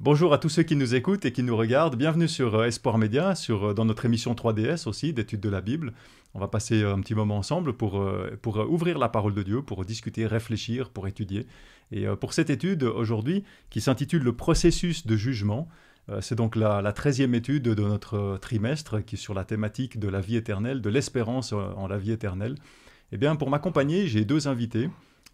Bonjour à tous ceux qui nous écoutent et qui nous regardent. Bienvenue sur Espoir Média, dans notre émission 3DS aussi, d'études de la Bible. On va passer un petit moment ensemble pour ouvrir la parole de Dieu, pour discuter, réfléchir, pour étudier. Et pour cette étude aujourd'hui, qui s'intitule Le processus de jugement, c'est donc la 13e étude de notre trimestre qui est sur la thématique de la vie éternelle, de l'espérance en la vie éternelle. Eh bien, pour m'accompagner, j'ai deux invités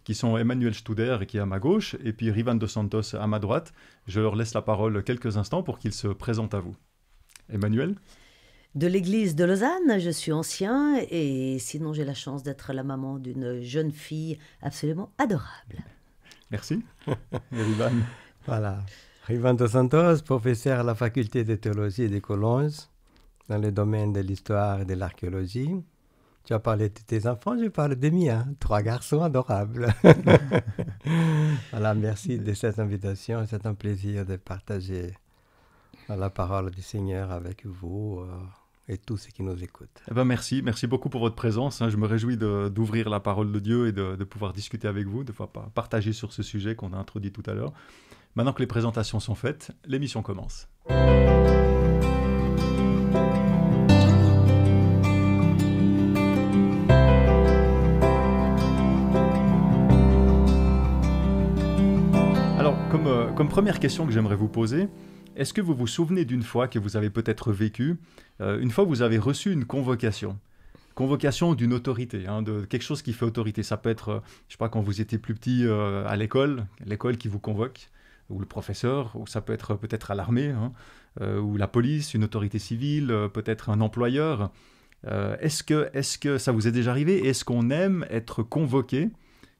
qui sont Emmanuel Studer qui est à ma gauche et puis Rivan Dos Santos à ma droite. Je leur laisse la parole quelques instants pour qu'ils se présentent à vous. Emmanuel? De l'église de Lausanne, je suis ancien et sinon j'ai la chance d'être la maman d'une jeune fille absolument adorable. Merci. Et Rivan? Voilà. Rivan Dos Santos, professeur à la faculté de théologie de Collonges dans le domaine de l'histoire et de l'archéologie. Tu as parlé de tes enfants, je parle des miens, 3 garçons adorables. Voilà, merci de cette invitation. C'est un plaisir de partager la parole du Seigneur avec vous et tous ceux qui nous écoutent. Eh ben merci beaucoup pour votre présence. Je me réjouis d'ouvrir la parole de Dieu et de pouvoir discuter avec vous, de pouvoir partager sur ce sujet qu'on a introduit tout à l'heure. Maintenant que les présentations sont faites, l'émission commence. Comme première question que j'aimerais vous poser, est-ce que vous vous souvenez d'une fois que vous avez peut-être vécu, une fois vous avez reçu une convocation d'une autorité, de quelque chose qui fait autorité. Ça peut être, je sais pas, quand vous étiez plus petit à l'école qui vous convoque, ou le professeur, ou ça peut être peut-être à l'armée, ou la police, une autorité civile, peut-être un employeur. Est-ce que ça vous est déjà arrivé? Est-ce qu'on aime être convoqué?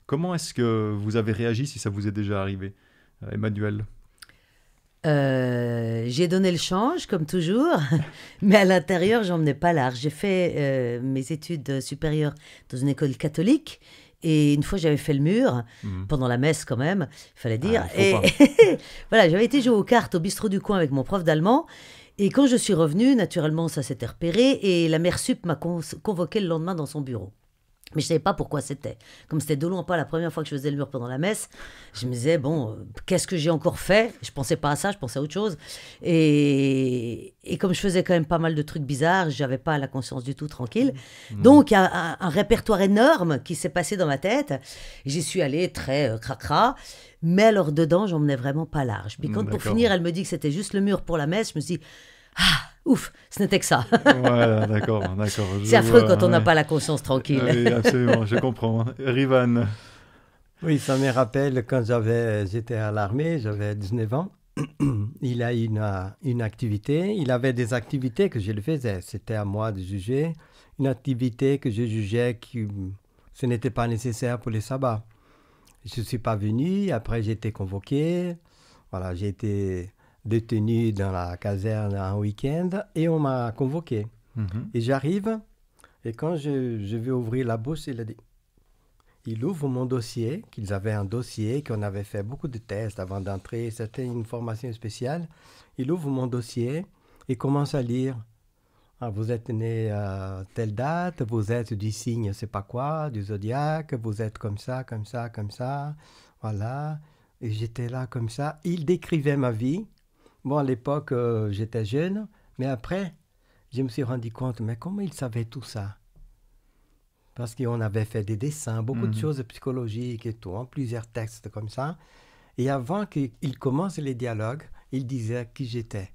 Comment est-ce que vous avez réagi si ça vous est déjà arrivé? Emmanuel? J'ai donné le change, comme toujours, mais à l'intérieur, j'en menais pas large. J'ai fait mes études supérieures dans une école catholique, et une fois, j'avais fait le mur, pendant la messe quand même, il fallait dire. Voilà, j'avais été jouer aux cartes au bistrot du coin avec mon prof d'allemand, et quand je suis revenue, naturellement, ça s'était repéré, et la mère sup m'a convoqué le lendemain dans son bureau. Mais je ne savais pas pourquoi c'était. Comme c'était de loin pas la première fois que je faisais le mur pendant la messe, je me disais, bon, qu'est-ce que j'ai encore fait? Je ne pensais pas à ça, je pensais à autre chose. Et comme je faisais quand même pas mal de trucs bizarres, je n'avais pas la conscience du tout tranquille. Donc, il y a un répertoire énorme qui s'est passé dans ma tête. J'y suis allée très cracra. Mais alors, dedans, j'en menais vraiment pas large. Puis quand, pour finir, elle me dit que c'était juste le mur pour la messe, je me suis dit, ouf, ce n'était que ça. Ouais, d'accord. C'est affreux quand on n'a pas la conscience tranquille. Oui, absolument, je comprends. Rivan? Oui, ça me rappelle quand j'étais à l'armée, j'avais 19 ans. Il a une activité, il avait des activités que je le faisais. C'était à moi de juger. Une activité que je jugeais que ce n'était pas nécessaire pour les sabbats. Je ne suis pas venu, après j'ai été convoqué. Voilà, j'ai été détenu dans la caserne un week-end et on m'a convoqué. Et j'arrive et quand je vais ouvrir la bouche, il ouvre mon dossier, qu'ils avaient un dossier, qu'on avait fait beaucoup de tests avant d'entrer, c'était une formation spéciale. Il ouvre mon dossier et commence à lire. Ah, vous êtes né à telle date, vous êtes du signe, je sais pas quoi, du zodiaque, vous êtes comme ça, voilà. Et j'étais là comme ça. Il décrivait ma vie. Bon, à l'époque, j'étais jeune, mais après, je me suis rendu compte, mais comment il savait tout ça? Parce qu'on avait fait des dessins, beaucoup de choses psychologiques et tout, plusieurs textes comme ça. Et avant qu'il commence les dialogues, il disait qui j'étais.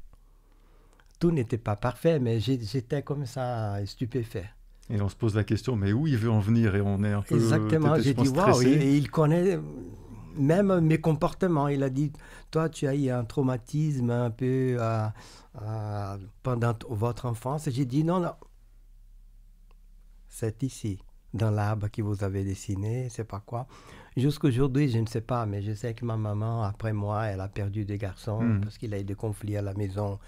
Tout n'était pas parfait, mais j'étais comme ça, stupéfait. Et on se pose la question, mais où il veut en venir? Et on est un peu... Exactement, j'ai dit, waouh, et il connaît... Même mes comportements, il a dit, toi tu as eu un traumatisme un peu pendant votre enfance. J'ai dit, non, c'est ici, dans l'arbre que vous avez dessiné, c'est pas quoi. Jusqu'aujourd'hui, je ne sais pas, mais je sais que ma maman, après moi, elle a perdu des garçons parce qu'il a eu des conflits à la maison,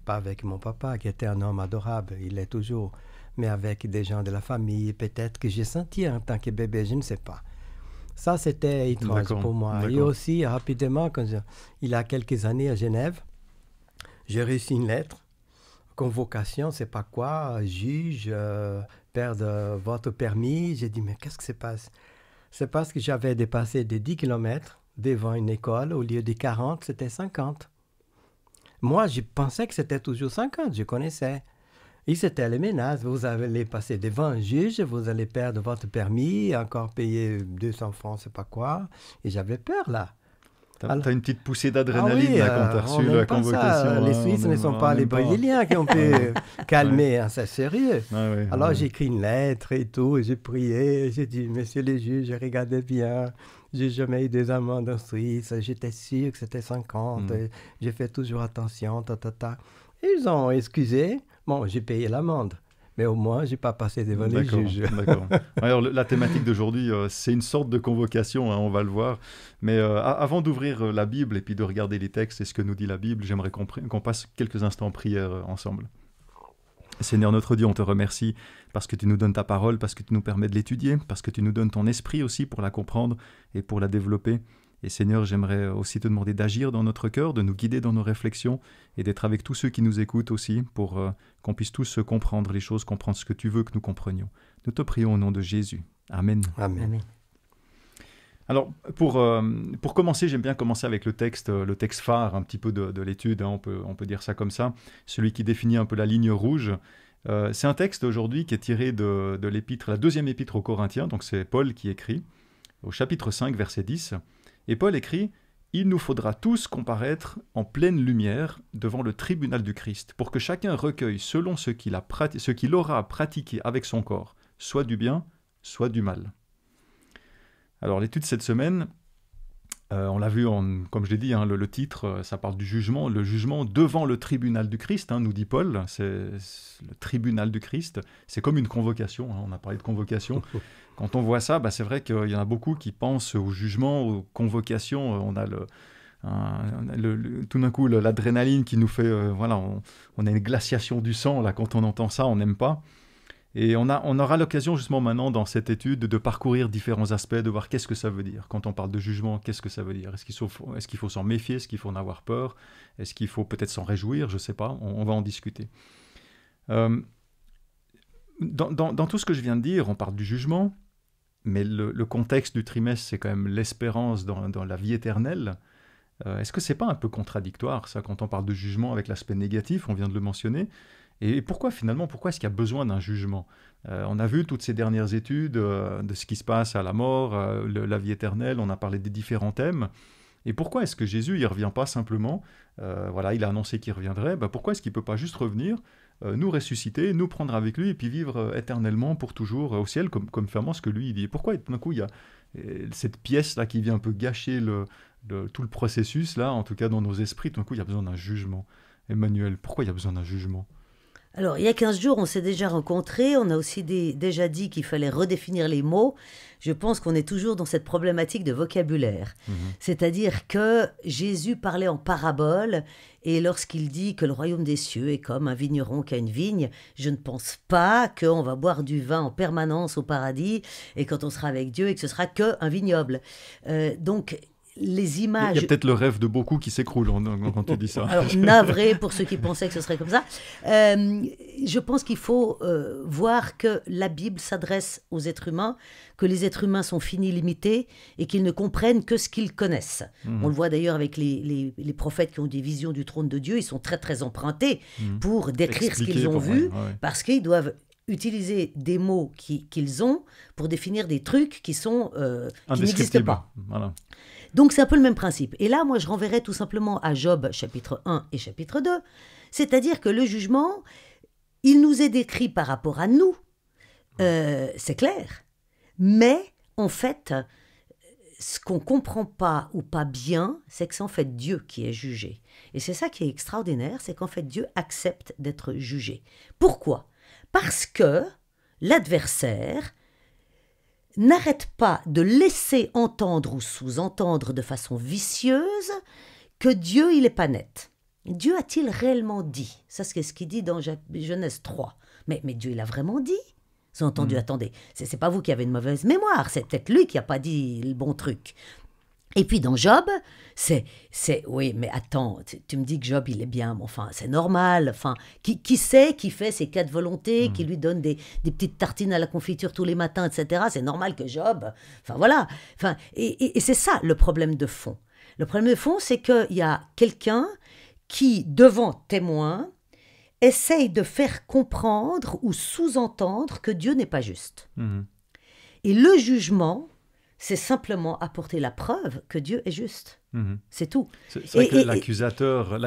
pas avec mon papa, qui était un homme adorable, il l'est toujours, mais avec des gens de la famille, peut-être que j'ai senti en tant que bébé, je ne sais pas. Ça, c'était étrange pour moi. Et aussi, rapidement, il y a quelques années à Genève, j'ai reçu une lettre, convocation, c'est pas quoi, juge, perdre votre permis. J'ai dit, mais qu'est-ce qui se passe? C'est parce que j'avais dépassé des 10 km devant une école, au lieu de 40, c'était 50. Moi, je pensais que c'était toujours 50, je connaissais. Et c'était les menaces. Vous allez passer devant un juge, vous allez perdre votre permis, encore payer 200 francs, c'est pas quoi. Et j'avais peur, là. T'as une petite poussée d'adrénaline quand t'as reçu la convocation. Les Suisses ne sont pas les Brésiliens qui ont pu calmer, hein, c'est sérieux. Alors j'ai écrit une lettre et tout, j'ai prié, j'ai dit, monsieur le juge, regardez bien, j'ai jamais eu des amendes en Suisse, j'étais sûr que c'était 50, j'ai fait toujours attention, Ils ont excusé, bon, j'ai payé l'amende. Mais au moins, je n'ai pas passé devant les juges. D'accord. Alors, la thématique d'aujourd'hui, c'est une sorte de convocation, hein, on va le voir. Mais avant d'ouvrir la Bible et puis de regarder les textes et ce que nous dit la Bible, j'aimerais qu'on passe quelques instants en prière ensemble. Seigneur notre Dieu, on te remercie parce que tu nous donnes ta parole, parce que tu nous permets de l'étudier, parce que tu nous donnes ton esprit aussi pour la comprendre et pour la développer. Et Seigneur, j'aimerais aussi te demander d'agir dans notre cœur, de nous guider dans nos réflexions et d'être avec tous ceux qui nous écoutent aussi pour qu'on puisse tous comprendre les choses, comprendre ce que tu veux que nous comprenions. Nous te prions au nom de Jésus. Amen. Amen. Alors, pour commencer, j'aime bien commencer avec le texte phare un petit peu de l'étude, hein, on peut dire ça comme ça, celui qui définit un peu la ligne rouge. C'est un texte aujourd'hui qui est tiré de l'épître, la deuxième épître aux Corinthiens, donc c'est Paul qui écrit, au chapitre 5, verset 10. Et Paul écrit « Il nous faudra tous comparaître en pleine lumière devant le tribunal du Christ, pour que chacun recueille selon ce qu'il aura pratiqué avec son corps, soit du bien, soit du mal. » Alors l'étude cette semaine, on l'a vu, comme je l'ai dit, hein, le titre, ça parle du jugement, le jugement devant le tribunal du Christ, hein, nous dit Paul, c'est le tribunal du Christ, c'est comme une convocation, hein, on a parlé de convocation. Quand on voit ça, c'est vrai qu'il y en a beaucoup qui pensent au jugement, aux convocations, on a tout d'un coup l'adrénaline qui nous fait, on a une glaciation du sang, là, quand on entend ça, on n'aime pas. Et on aura l'occasion justement maintenant dans cette étude de parcourir différents aspects, de voir qu'est-ce que ça veut dire. Quand on parle de jugement, qu'est-ce que ça veut dire? Est-ce qu'il faut s'en méfier? Est-ce qu'il faut en avoir peur? Est-ce qu'il faut peut-être s'en réjouir? Je ne sais pas, on va en discuter. Dans tout ce que je viens de dire, on parle du jugement, mais le contexte du trimestre, c'est quand même l'espérance dans la vie éternelle. Est-ce que ce n'est pas un peu contradictoire, ça, quand on parle de jugement avec l'aspect négatif, on vient de le mentionner? Et pourquoi est-ce qu'il y a besoin d'un jugement? On a vu toutes ces dernières études de ce qui se passe à la mort, la vie éternelle, on a parlé des différents thèmes. Et pourquoi est-ce que Jésus ne revient pas simplement, il a annoncé qu'il reviendrait, pourquoi est-ce qu'il ne peut pas juste revenir, nous ressusciter, nous prendre avec lui et puis vivre éternellement pour toujours au ciel, comme finalement ce que lui il dit? Pourquoi tout d'un coup il y a cette pièce-là qui vient un peu gâcher tout le processus, là, en tout cas dans nos esprits, tout d'un coup il y a besoin d'un jugement? Emmanuel, pourquoi il y a besoin d'un jugement? Alors, il y a 15 jours, on s'est déjà rencontrés. On a aussi déjà dit qu'il fallait redéfinir les mots. Je pense qu'on est toujours dans cette problématique de vocabulaire. C'est-à-dire que Jésus parlait en parabole. Et lorsqu'il dit que le royaume des cieux est comme un vigneron qui a une vigne, je ne pense pas qu'on va boire du vin en permanence au paradis et quand on sera avec Dieu et que ce sera qu'un vignoble. Donc, les images... Il y a peut-être le rêve de beaucoup qui s'écroule quand tu dis ça. Alors, navré pour ceux qui pensaient que ce serait comme ça. Je pense qu'il faut voir que la Bible s'adresse aux êtres humains, que les êtres humains sont finis, limités, et qu'ils ne comprennent que ce qu'ils connaissent. On le voit d'ailleurs avec les prophètes qui ont des visions du trône de Dieu, ils sont très très empruntés pour décrire ce qu'ils ont vu, parce qu'ils doivent utiliser des mots qu'ils ont pour définir des trucs qui n'existent pas. Voilà. Donc, c'est un peu le même principe. Et là, moi, je renverrais tout simplement à Job, chapitre 1 et chapitre 2. C'est-à-dire que le jugement, il nous est décrit par rapport à nous. C'est clair. Mais, en fait, ce qu'on ne comprend pas ou pas bien, c'est que c'est en fait Dieu qui est jugé. Et c'est ça qui est extraordinaire, c'est qu'en fait, Dieu accepte d'être jugé. Pourquoi? Parce que l'adversaire n'arrête pas de laisser entendre ou sous-entendre de façon vicieuse que Dieu, il n'est pas net. Dieu a-t-il réellement dit? Ça, c'est ce qu'il dit dans Genèse 3. Mais Dieu, il a vraiment dit? Vous avez entendu? Attendez, c'est pas vous qui avez une mauvaise mémoire, c'est peut-être lui qui n'a pas dit le bon truc. Et puis dans Job, oui, mais attends, tu me dis que Job, il est bien, mais enfin, c'est normal. Enfin, qui c'est qui fait ses 4 volontés, qui lui donne des petites tartines à la confiture tous les matins, etc. C'est normal que Job, enfin voilà. Enfin, et c'est ça le problème de fond. Le problème de fond, c'est qu'il y a quelqu'un qui, devant témoins, essaye de faire comprendre ou sous-entendre que Dieu n'est pas juste. Et le jugement, c'est simplement apporter la preuve que Dieu est juste. C'est tout. C'est vrai que l'accusateur,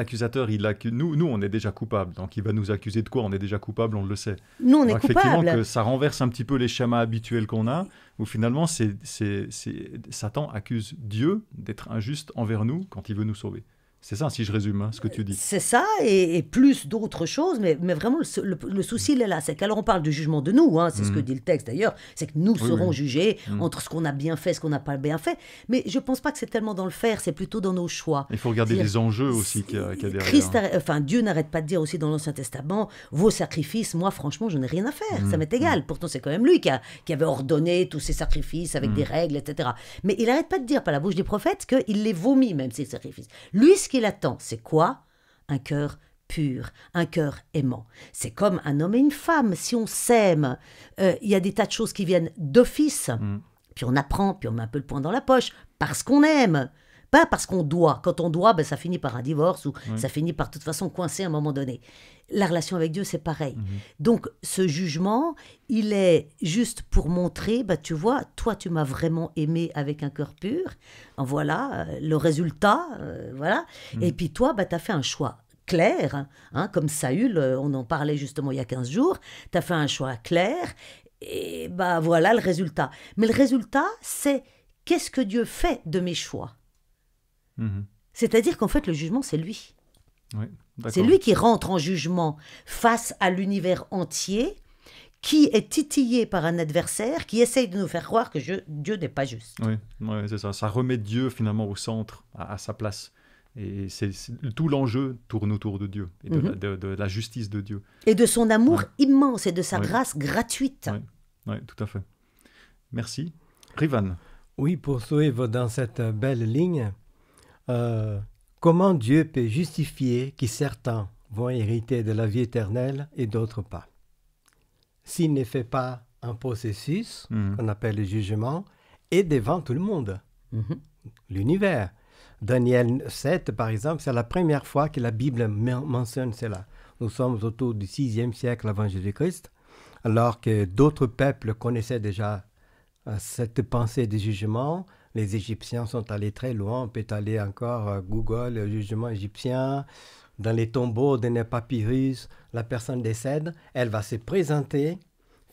nous, on est déjà coupables. Donc, il va nous accuser de quoi? On est déjà coupable, on le sait. Nous, on est coupables. Effectivement, coupables. que ça renverse un petit peu les schémas habituels qu'on a, où finalement, Satan accuse Dieu d'être injuste envers nous quand il veut nous sauver. C'est ça, si je résume ce que tu dis. C'est ça, et plus d'autres choses, mais vraiment, le souci, il est là. C'est qu'alors on parle du jugement de nous, c'est ce que dit le texte d'ailleurs, c'est que nous serons jugés entre ce qu'on a bien fait et ce qu'on n'a pas bien fait. Mais je ne pense pas que c'est tellement dans le faire, c'est plutôt dans nos choix. Il faut regarder les enjeux aussi qu'il y a derrière. Dieu n'arrête pas de dire aussi dans l'Ancien Testament, vos sacrifices, moi franchement, je n'ai rien à faire, ça m'est égal. Pourtant, c'est quand même lui qui avait ordonné tous ces sacrifices avec des règles, etc. Mais il n'arrête pas de dire par la bouche des prophètes qu'il les vomit, même ces sacrifices. Lui, ce qu'il attend, c'est quoi? Un cœur pur, un cœur aimant. C'est comme un homme et une femme. Si on s'aime, il y a des tas de choses qui viennent d'office. Puis on apprend, puis on met un peu le poing dans la poche, parce qu'on aime. Pas parce qu'on doit. Quand on doit, ça finit par un divorce ou ça finit par de toute façon coincer à un moment donné. La relation avec Dieu, c'est pareil. Donc, ce jugement, il est juste pour montrer, tu vois, toi, tu m'as vraiment aimé avec un cœur pur. Voilà le résultat. Voilà. Et puis toi, tu as fait un choix clair. Comme Saül, on en parlait justement il y a 15 jours. Tu as fait un choix clair. Et voilà le résultat. Mais le résultat, c'est qu'est-ce que Dieu fait de mes choix? C'est-à-dire qu'en fait, le jugement, c'est lui. Oui, c'est lui qui rentre en jugement face à l'univers entier, qui est titillé par un adversaire qui essaye de nous faire croire que Dieu n'est pas juste. Oui, c'est ça. Ça remet Dieu finalement au centre, à sa place. Et tout l'enjeu tourne autour de Dieu, et de la justice de Dieu. Et de son amour immense et de sa grâce gratuite. Oui, tout à fait. Merci. Rivan. Oui, poursuivre dans cette belle ligne. Comment Dieu peut justifier que certains vont hériter de la vie éternelle et d'autres pas? S'il ne fait pas un processus qu'on appelle le jugement, et devant tout le monde, l'univers. Daniel 7, par exemple, c'est la première fois que la Bible mentionne cela. Nous sommes autour du 6e siècle avant Jésus-Christ, alors que d'autres peuples connaissaient déjà cette pensée du jugement. Les Égyptiens sont allés très loin. On peut aller encore Google, le jugement égyptien. Dans les tombeaux de papyrus, la personne décède. Elle va se présenter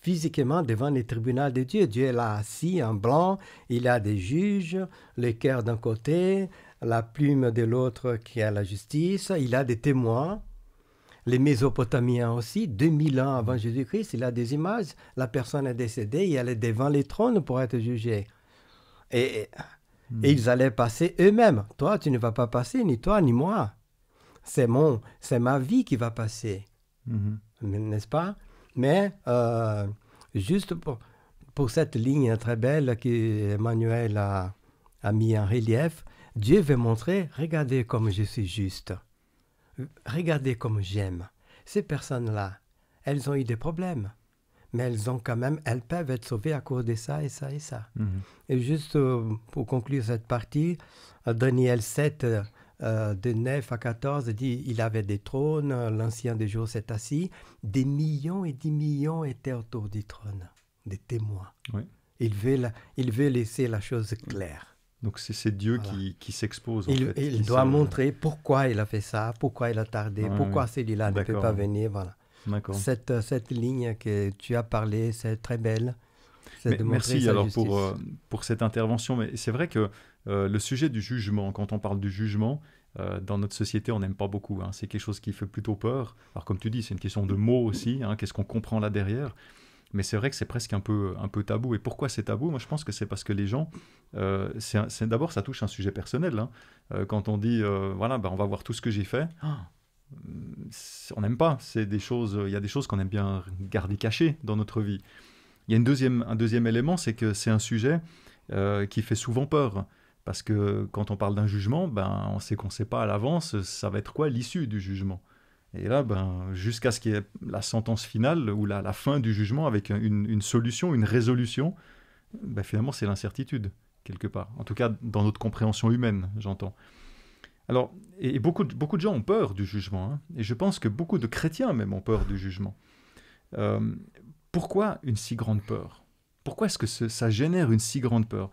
physiquement devant les tribunaux de Dieu. Dieu est là assis en blanc. Il a des juges, le cœur d'un côté, la plume de l'autre qui a la justice. Il a des témoins. Les Mésopotamiens aussi, 2000 ans avant Jésus-Christ, il a des images. La personne est décédée et elle est devant les trônes pour être jugée. Et ils allaient passer eux-mêmes. Toi, tu ne vas pas passer, ni toi, ni moi. C'est ma vie qui va passer. N'est-ce pas? Mais juste pour cette ligne très belle qu'Emmanuel a mis en relief, Dieu veut montrer, regardez comme je suis juste. Regardez comme j'aime. Ces personnes-là, elles ont eu des problèmes. Mais elles peuvent être sauvées à cause de ça et ça et ça. Et juste pour conclure cette partie, Daniel 7, de 9 à 14, dit il avait des trônes, l'ancien des jours s'est assis, des millions et des millions étaient autour du trône, des témoins. Oui. Il veut laisser la chose claire. Donc c'est Dieu qui s'expose. Il doit montrer pourquoi il a fait ça, pourquoi il a tardé, pourquoi celui-là ne peut pas venir. Voilà. D'accord. Cette ligne que tu as parlé, c'est très belle. Merci alors pour cette intervention. Mais c'est vrai que le sujet du jugement, quand on parle du jugement, dans notre société, on n'aime pas beaucoup. C'est quelque chose qui fait plutôt peur. Alors comme tu dis, c'est une question de mots aussi. Qu'est-ce qu'on comprend là derrière? Mais c'est vrai que c'est presque un peu tabou. Et pourquoi c'est tabou? Moi, je pense que c'est parce que les gens... d'abord, ça touche un sujet personnel. Quand on dit, on va voir tout ce que j'ai fait... on n'aime pas. Il y a des choses qu'on aime bien garder cachées dans notre vie. Il y a un deuxième élément, c'est que c'est un sujet qui fait souvent peur. Parce que quand on parle d'un jugement, on sait qu'on ne sait pas à l'avance, ça va être quoi l'issue du jugement. Et là, jusqu'à ce qu'il y ait la sentence finale ou la fin du jugement avec une solution, une résolution, finalement c'est l'incertitude, quelque part. En tout cas, dans notre compréhension humaine, j'entends. Alors, et beaucoup de gens ont peur du jugement, hein, et je pense que beaucoup de chrétiens même ont peur du jugement. Pourquoi une si grande peur? Pourquoi est-ce que ça génère une si grande peur?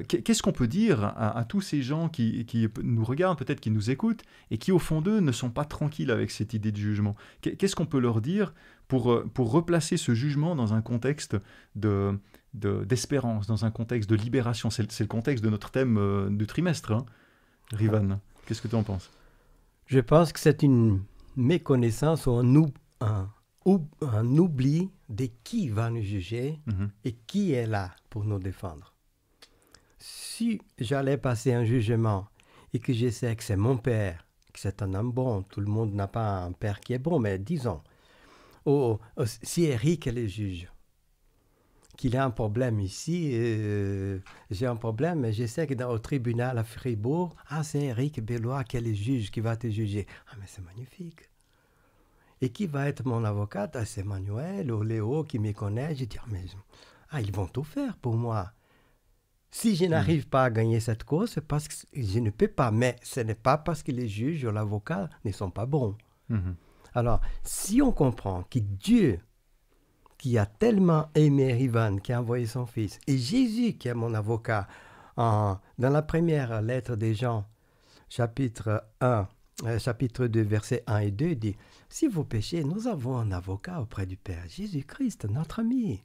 Qu'est-ce qu'on peut dire à tous ces gens qui nous regardent, peut-être qui nous écoutent, et qui au fond d'eux ne sont pas tranquilles avec cette idée de jugement? Qu'est-ce qu'on peut leur dire pour replacer ce jugement dans un contexte d'espérance, dans un contexte de libération? C'est le contexte de notre thème du trimestre, hein, Rivan. Qu'est-ce que tu en penses? Je pense que c'est une méconnaissance ou un oubli de qui va nous juger et qui est là pour nous défendre. Si j'allais passer un jugement et que je sais que c'est mon père, que c'est un homme bon, tout le monde n'a pas un père qui est bon, mais disons, si Eric est le juge, qu'il a un problème ici, j'ai un problème, mais je sais que au tribunal à Fribourg, c'est Eric Bellois qui est le juge qui va te juger. Mais c'est magnifique. Et qui va être mon avocat? C'est Manuel ou Léo qui me connaît. Je dis, mais ils vont tout faire pour moi. Si je n'arrive pas à gagner cette cause, c'est parce que je ne peux pas. Mais ce n'est pas parce que les juges ou l'avocat ne sont pas bons. Alors, si on comprend que Dieu, qui a tellement aimé Rivan, qui a envoyé son fils, et Jésus, qui est mon avocat, dans la première lettre des Jean, chapitre 2, versets 1 et 2, il dit, si vous péchez, nous avons un avocat auprès du Père, Jésus-Christ, notre ami.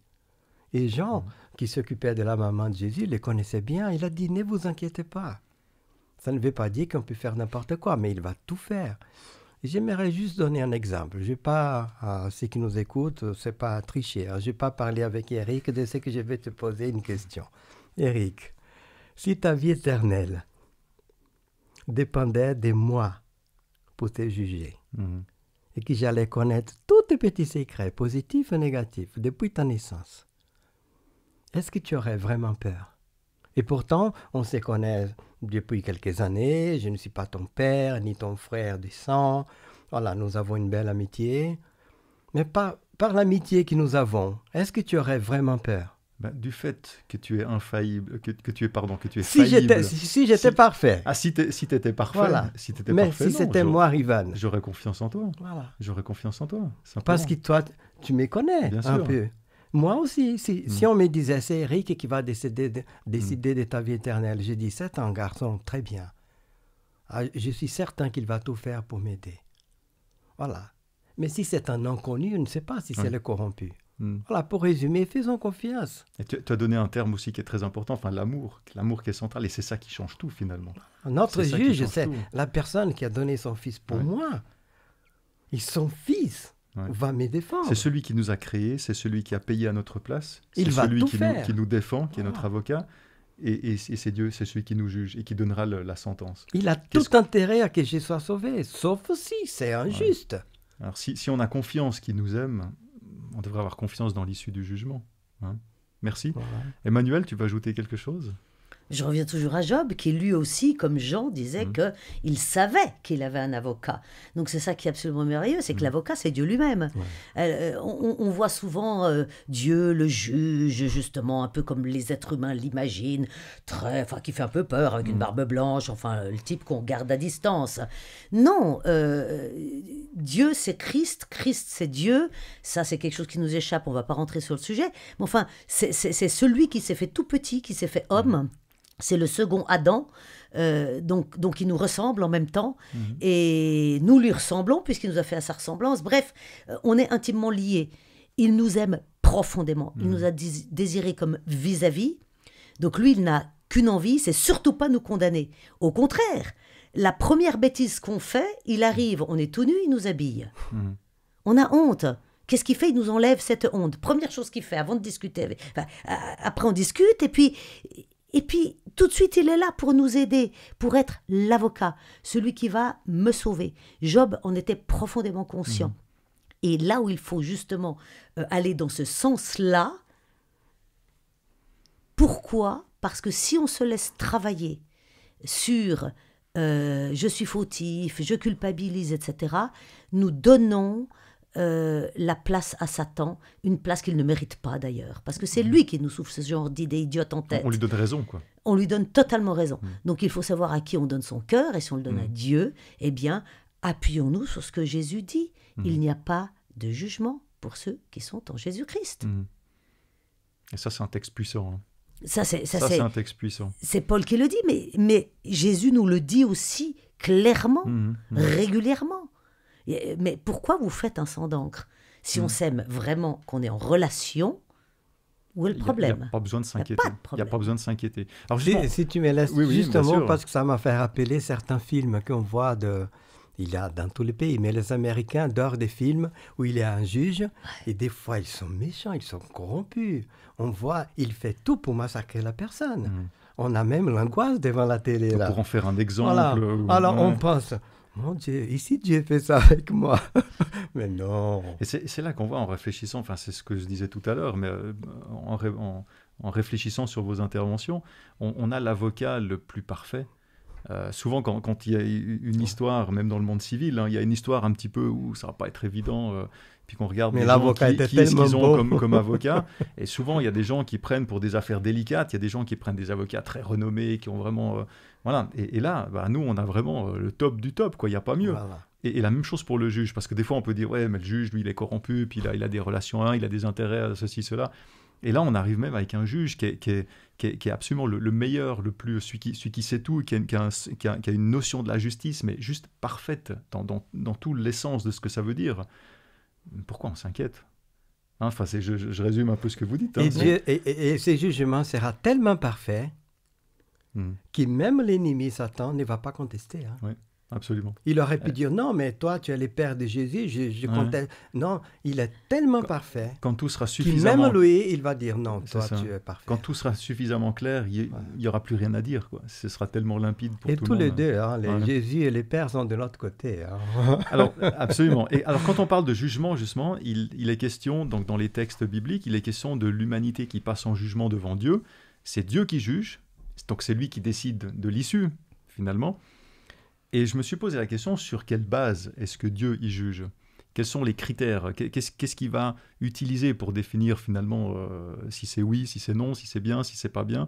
Et Jean, qui s'occupait de la maman de Jésus, le connaissait bien. Il a dit, ne vous inquiétez pas. Ça ne veut pas dire qu'on peut faire n'importe quoi, mais il va tout faire. Et j'aimerais juste donner un exemple. Je n'ai pas, à ceux qui nous écoutent, ce n'est pas tricher. Je n'ai pas parlé avec Eric de ce que je vais te poser une question. Eric, si ta vie éternelle dépendait de moi pour te juger, et que j'allais connaître tous tes petits secrets, positifs et négatifs, depuis ta naissance, est-ce que tu aurais vraiment peur? Et pourtant, on se connaît depuis quelques années. Je ne suis pas ton père, ni ton frère du sang. Voilà, nous avons une belle amitié. Mais par l'amitié que nous avons, est-ce que tu aurais vraiment peur? Du fait que tu es infaillible, que tu es faillible. Si j'étais parfait. Si tu étais parfait. Voilà. Si t'étais mais parfait, si c'était moi, Rivan. J'aurais confiance en toi. Voilà. J'aurais confiance en toi. Simplement. Parce que toi, tu me connais un peu. Moi aussi, si on me disait, c'est Eric qui va décider de ta vie éternelle, je dis, c'est un garçon très bien. Je suis certain qu'il va tout faire pour m'aider. Voilà. Mais si c'est un inconnu, je ne sais pas si c'est le corrompu. Voilà, pour résumer, faisons confiance. Et tu as donné un terme aussi qui est très important, l'amour qui est central, et c'est ça qui change tout finalement. Notre juge, c'est la personne qui a donné son fils pour moi. Et son fils va me défendre. C'est celui qui nous a créés, c'est celui qui a payé à notre place, c'est celui qui nous défend, qui est notre avocat, et c'est Dieu, c'est celui qui nous juge et qui donnera la sentence. Il a tout intérêt à que je sois sauvé, sauf si c'est injuste. Alors si on a confiance qu'il nous aime, on devrait avoir confiance dans l'issue du jugement. Merci. Emmanuel, tu veux ajouter quelque chose? Je reviens toujours à Job, qui lui aussi, comme Jean, disait qu'il savait qu'il avait un avocat. Donc c'est ça qui est absolument merveilleux, c'est que l'avocat, c'est Dieu lui-même. On voit souvent Dieu, le juge, justement, un peu comme les êtres humains l'imaginent, qui fait un peu peur, avec une barbe blanche, le type qu'on garde à distance. Non, Dieu, c'est Christ, Christ, c'est Dieu. Ça, c'est quelque chose qui nous échappe, on ne va pas rentrer sur le sujet. Mais c'est celui qui s'est fait tout petit, qui s'est fait homme. C'est le second Adam, donc il nous ressemble en même temps, et nous lui ressemblons puisqu'il nous a fait à sa ressemblance. Bref, on est intimement liés. Il nous aime profondément, il nous a désirés comme vis-à-vis, donc lui, il n'a qu'une envie, c'est surtout pas nous condamner. Au contraire, la première bêtise qu'on fait, il arrive, on est tout nu, il nous habille. On a honte. Qu'est-ce qu'il fait? Il nous enlève cette honte. Première chose qu'il fait avant de discuter. Après, on discute, et puis, tout de suite, il est là pour nous aider, pour être l'avocat, celui qui va me sauver. Job en était profondément conscient. Et là où il faut justement aller dans ce sens-là, pourquoi? Parce que si on se laisse travailler sur je suis fautif, je culpabilise, etc., nous donnons la place à Satan, une place qu'il ne mérite pas d'ailleurs, parce que c'est lui qui nous souffle ce genre d'idées idiotes en tête. On lui donne raison, quoi. On lui donne totalement raison. Donc il faut savoir à qui on donne son cœur, et si on le donne à Dieu, eh bien, appuyons-nous sur ce que Jésus dit. Il n'y a pas de jugement pour ceux qui sont en Jésus-Christ. Et ça, c'est un texte puissant. Hein. Ça, c'est un texte puissant. C'est Paul qui le dit, mais Jésus nous le dit aussi clairement, régulièrement. Mais pourquoi vous faites un sang d'encre? Si on s'aime vraiment, qu'on est en relation, où est le problème? Il n'y a pas besoin de s'inquiéter. Il n'y a pas besoin de s'inquiéter. Alors, si tu me laisses justement, parce que ça m'a fait rappeler certains films qu'on voit il y a dans tous les pays, mais les Américains adorent des films où il y a un juge, et des fois ils sont méchants, ils sont corrompus. On voit, il fait tout pour massacrer la personne. On a même l'angoisse devant la télé. Là. Pour en faire un exemple. Voilà. Alors on pense, mon Dieu, ici Dieu fait ça avec moi. Mais non. Et c'est là qu'on voit en réfléchissant, enfin c'est ce que je disais tout à l'heure, mais en réfléchissant sur vos interventions, on a l'avocat le plus parfait. Souvent, quand il y a une histoire, même dans le monde civil, hein, il y a une histoire un petit peu où ça va pas être évident, puis qu'on regarde les gens qui est-ce qu'ils ont comme avocat. Et souvent, il y a des gens qui prennent pour des affaires délicates, il y a des gens qui prennent des avocats très renommés, qui ont vraiment... voilà. Et là, nous, on a vraiment le top du top, quoi. Il n'y a pas mieux. Voilà. Et la même chose pour le juge, parce que des fois, on peut dire, ouais, mais le juge, lui, il est corrompu, puis il a des relations, il a des intérêts, ceci, cela. Et là, on arrive même avec un juge qui est absolument le meilleur, le plus, celui qui sait tout, qui a une notion de la justice, mais juste parfaite dans tout l'essence de ce que ça veut dire. Pourquoi on s'inquiète? Hein, enfin, je résume un peu ce que vous dites. Hein, et ce jugement sera tellement parfait que même l'ennemi Satan ne va pas contester. Hein. Oui. Absolument. Il aurait pu dire non, mais toi, tu es le père de Jésus, je conteste. Non, il est tellement parfait. Quand tout sera suffisamment. Même lui, il va dire non, toi, tu es parfait. Quand tout sera suffisamment clair, il n'y aura plus rien à dire, quoi. Ce sera tellement limpide pour tout le monde. Et tous les deux, hein, Jésus et les pères sont de l'autre côté. Hein. Alors, absolument. Et alors, quand on parle de jugement, justement, il est question, donc dans les textes bibliques, il est question de l'humanité qui passe en jugement devant Dieu. C'est Dieu qui juge, donc c'est lui qui décide de l'issue, finalement. Et je me suis posé la question, sur quelle base est-ce que Dieu y juge? Quels sont les critères? Qu'est-ce qu'il va utiliser pour définir finalement si c'est oui, si c'est non, si c'est bien, si c'est pas bien?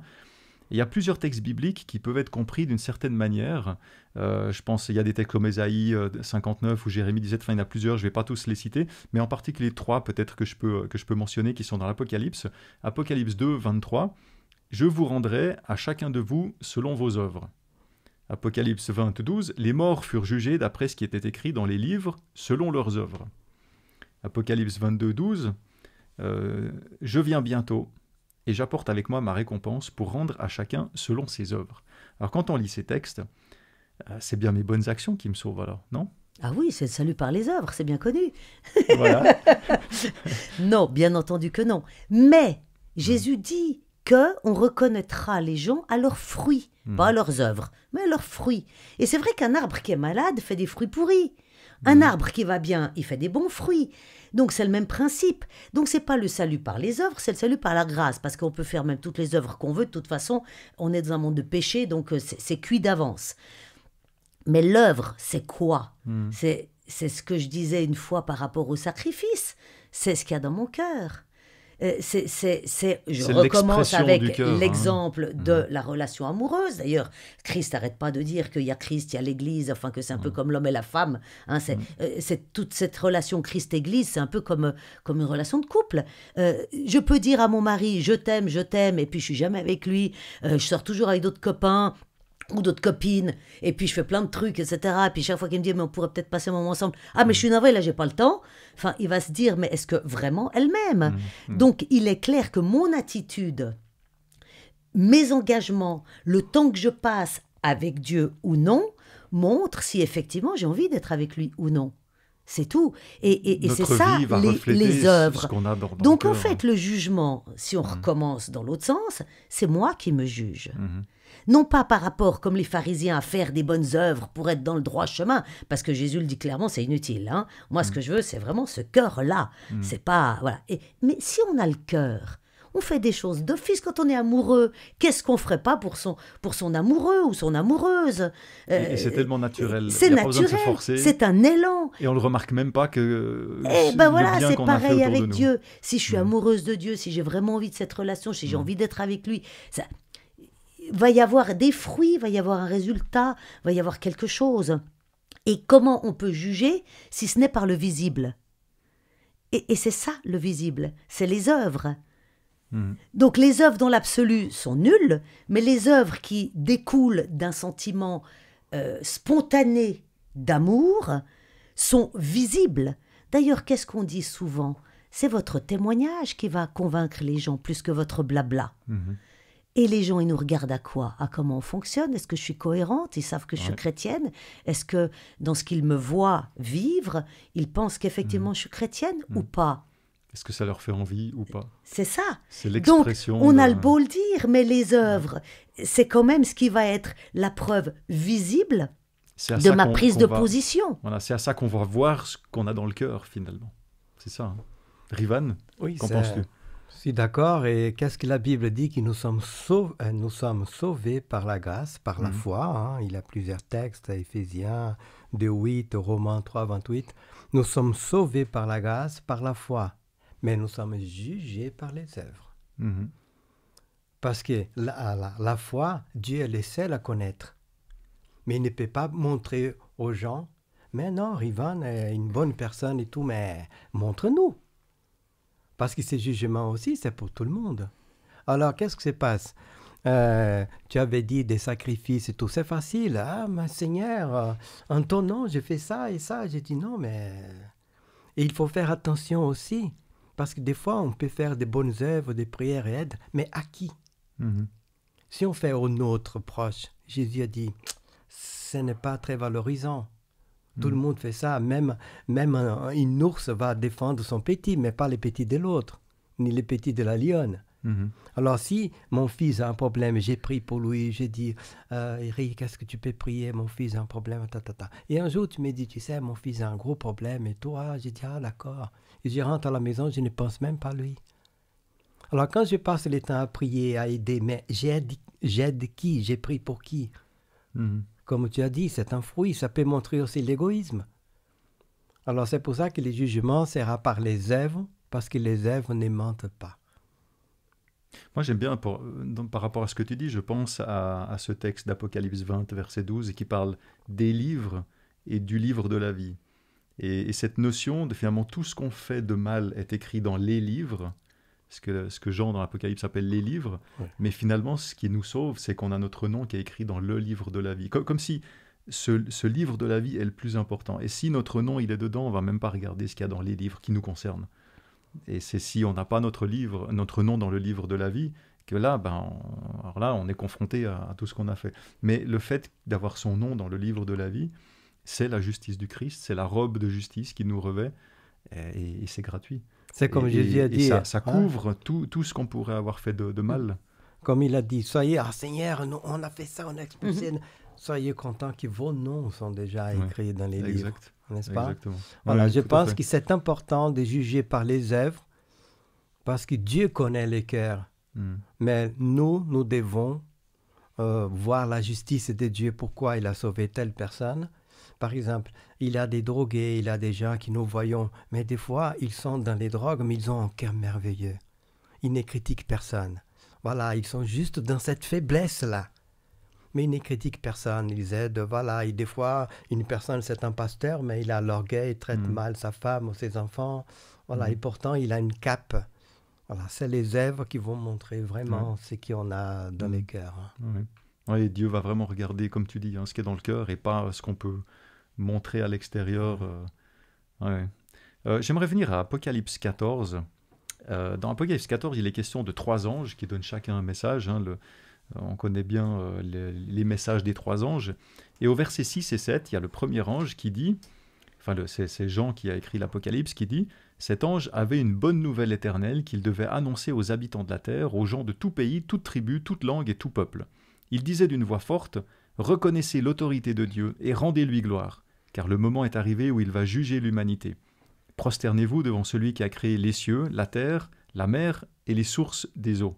Et il y a plusieurs textes bibliques qui peuvent être compris d'une certaine manière. Je pense qu'il y a des textes comme Ésaïe 59 ou Jérémie 17, enfin il y en a plusieurs, je ne vais pas tous les citer, mais en particulier 3 peut-être que je peux mentionner qui sont dans l'Apocalypse. Apocalypse 2, 23, « Je vous rendrai à chacun de vous selon vos œuvres ». Apocalypse 20, 12, « Les morts furent jugés d'après ce qui était écrit dans les livres, selon leurs œuvres. » Apocalypse 22, 12, « Je viens bientôt, et j'apporte avec moi ma récompense pour rendre à chacun selon ses œuvres. » Alors quand on lit ces textes, c'est bien mes bonnes actions qui me sauvent alors, non? Ah oui, c'est le salut par les œuvres, c'est bien connu. Voilà. Non, bien entendu que non. Mais Jésus dit qu'on reconnaîtra les gens à leurs fruits, pas à leurs œuvres, mais à leurs fruits. Et c'est vrai qu'un arbre qui est malade fait des fruits pourris. Un arbre qui va bien, il fait des bons fruits. Donc c'est le même principe. Donc c'est pas le salut par les œuvres, c'est le salut par la grâce, parce qu'on peut faire même toutes les œuvres qu'on veut. De toute façon, on est dans un monde de péché, donc c'est cuit d'avance. Mais l'œuvre, c'est quoi? C'est ce que je disais une fois par rapport au sacrifice. C'est ce qu'il y a dans mon cœur. Je recommence avec l'exemple de la relation amoureuse. D'ailleurs, Christ n'arrête pas de dire qu'il y a Christ, il y a l'Église, enfin que c'est un peu comme l'homme et la femme. Hein, c'est toute cette relation Christ-Église, c'est un peu comme une relation de couple. Je peux dire à mon mari, je t'aime, et puis je suis jamais avec lui, je sors toujours avec d'autres copains ou d'autres copines, et puis je fais plein de trucs, etc. Et puis chaque fois qu'il me dit, mais on pourrait peut-être passer un moment ensemble. Ah, mais je suis navrée, là, j'ai pas le temps. Enfin, il va se dire, mais est-ce que vraiment elle m'aime? Donc, il est clair que mon attitude, mes engagements, le temps que je passe avec Dieu ou non, montrent si effectivement j'ai envie d'être avec lui ou non. C'est tout. Et c'est ça, les œuvres. Ce qu'on a dans donc, le en cœur, fait, le jugement, si on recommence dans l'autre sens, c'est moi qui me juge. Non pas par rapport, comme les pharisiens, à faire des bonnes œuvres pour être dans le droit chemin, parce que Jésus le dit clairement, c'est inutile. Hein. Moi, ce que je veux, c'est vraiment ce cœur-là. C'est pas... Voilà. Mais si on a le cœur, On fait des choses d'office quand on est amoureux. Qu'est-ce qu'on ferait pas pour son amoureux ou son amoureuse? Et c'est tellement naturel. C'est Il n'y a pas besoin de naturel, se forcer. c'est un élan. Et on ne le remarque même pas que Voilà, c'est pareil avec nous. Dieu. Si je suis amoureuse de Dieu, si j'ai vraiment envie de cette relation, si j'ai envie d'être avec lui, ça va y avoir des fruits, va y avoir un résultat, va y avoir quelque chose. Et comment on peut juger si ce n'est par le visible? Et c'est ça le visible, c'est les œuvres. Donc les œuvres dans l'absolu sont nulles, mais les œuvres qui découlent d'un sentiment spontané d'amour sont visibles. D'ailleurs, qu'est-ce qu'on dit souvent? C'est votre témoignage qui va convaincre les gens plus que votre blabla. Et les gens, ils nous regardent à quoi? À comment on fonctionne? Est-ce que je suis cohérente? Ils savent que je suis chrétienne? Est-ce que dans ce qu'ils me voient vivre, ils pensent qu'effectivement je suis chrétienne ou pas? Est-ce que ça leur fait envie ou pas? C'est ça. C'est l'expression. Donc, on a le beau le dire, mais les œuvres, c'est quand même ce qui va être la preuve visible de ma prise de position. Voilà, c'est à ça qu'on va voir ce qu'on a dans le cœur, finalement. C'est ça. Hein. Rivan, qu'en penses-tu? Je suis d'accord. Et qu'est-ce que la Bible dit? Que nous sommes sauvés par la grâce, par la foi. Hein. Il y a plusieurs textes, Éphésiens 2:8, Romains 3:28. Nous sommes sauvés par la grâce, par la foi. Mais nous sommes jugés par les œuvres. Parce que la foi, Dieu est le seul à connaître. Mais il ne peut pas montrer aux gens, mais non, Rivan est une bonne personne et tout, mais montre-nous. Parce que ce jugement aussi, c'est pour tout le monde. Alors, qu'est-ce qui se passe? Tu avais dit des sacrifices et tout, c'est facile. Ah, mais Seigneur, en ton nom, j'ai fait ça et ça. J'ai dit non, mais... Et il faut faire attention aussi. Parce que des fois, on peut faire des bonnes œuvres, des prières et aides, mais à qui? Si on fait aux nôtres proches, Jésus a dit, ce n'est pas très valorisant. Tout le monde fait ça. Même une ours va défendre son petit, mais pas les petits de l'autre, ni les petits de la lionne. Alors si mon fils a un problème, j'ai prié pour lui, j'ai dit, Eric, est-ce que tu peux prier, mon fils a un problème, Et un jour, tu me dis, tu sais, mon fils a un gros problème, et toi, j'ai dit, ah d'accord. Et je rentre à la maison, je ne pense même pas à lui. Alors quand je passe le temps à prier, à aider, mais j'aide qui? J'ai prié pour qui? Comme tu as dit, c'est un fruit, ça peut montrer aussi l'égoïsme. Alors c'est pour ça que le jugement sera par les œuvres, parce que les œuvres ne mentent pas. Moi j'aime bien, par rapport à ce que tu dis, je pense à ce texte d'Apocalypse 20, verset 12, qui parle des livres et du livre de la vie. Et cette notion de finalement tout ce qu'on fait de mal est écrit dans les livres, ce que Jean dans l'Apocalypse appelle les livres, mais finalement ce qui nous sauve, c'est qu'on a notre nom qui est écrit dans le livre de la vie. Comme si ce livre de la vie est le plus important. Et si notre nom il est dedans, on ne va même pas regarder ce qu'il y a dans les livres qui nous concernent. Et c'est si on n'a pas notre nom dans le livre de la vie, que là, alors là on est confronté à tout ce qu'on a fait. Mais le fait d'avoir son nom dans le livre de la vie, c'est la justice du Christ, c'est la robe de justice qui nous revêt, et c'est gratuit. C'est comme Jésus a dit. Et ça couvre tout ce qu'on pourrait avoir fait de mal. Comme il a dit, soyez, Seigneur, on a fait ça, on a expulsé. Soyez contents que vos noms sont déjà écrits dans les livres. N'est-ce pas? Exactement. Voilà, je pense que c'est important de juger par les œuvres, parce que Dieu connaît les cœurs. Mais nous devons voir la justice de Dieu, pourquoi il a sauvé telle personne. Par exemple, il y a des drogués, il y a des gens qui nous voyons, mais des fois, ils sont dans les drogues, mais ils ont un cœur merveilleux. Ils ne critiquent personne. Voilà, ils sont juste dans cette faiblesse-là. Mais ils ne critiquent personne, ils aident, voilà. Et des fois, une personne, c'est un pasteur, mais il a l'orgueil, il traite mal sa femme ou ses enfants. Voilà, et pourtant, il a une cape. Voilà, c'est les œuvres qui vont montrer vraiment ce qu'on a dans les cœurs. Oui, Dieu va vraiment regarder, comme tu dis, ce qui est dans le cœur et pas ce qu'on peut montrer à l'extérieur. J'aimerais venir à Apocalypse 14. Dans Apocalypse 14, il est question de 3 anges qui donnent chacun un message. On connaît bien les messages des 3 anges. Et au verset 6 et 7, il y a le premier ange qui dit, c'est Jean qui a écrit l'Apocalypse, qui dit « Cet ange avait une bonne nouvelle éternelle qu'il devait annoncer aux habitants de la terre, aux gens de tout pays, toute tribu, toute langue et tout peuple. Il disait d'une voix forte « Reconnaissez l'autorité de Dieu et rendez-lui gloire, car le moment est arrivé où il va juger l'humanité. Prosternez-vous devant celui qui a créé les cieux, la terre, la mer et les sources des eaux.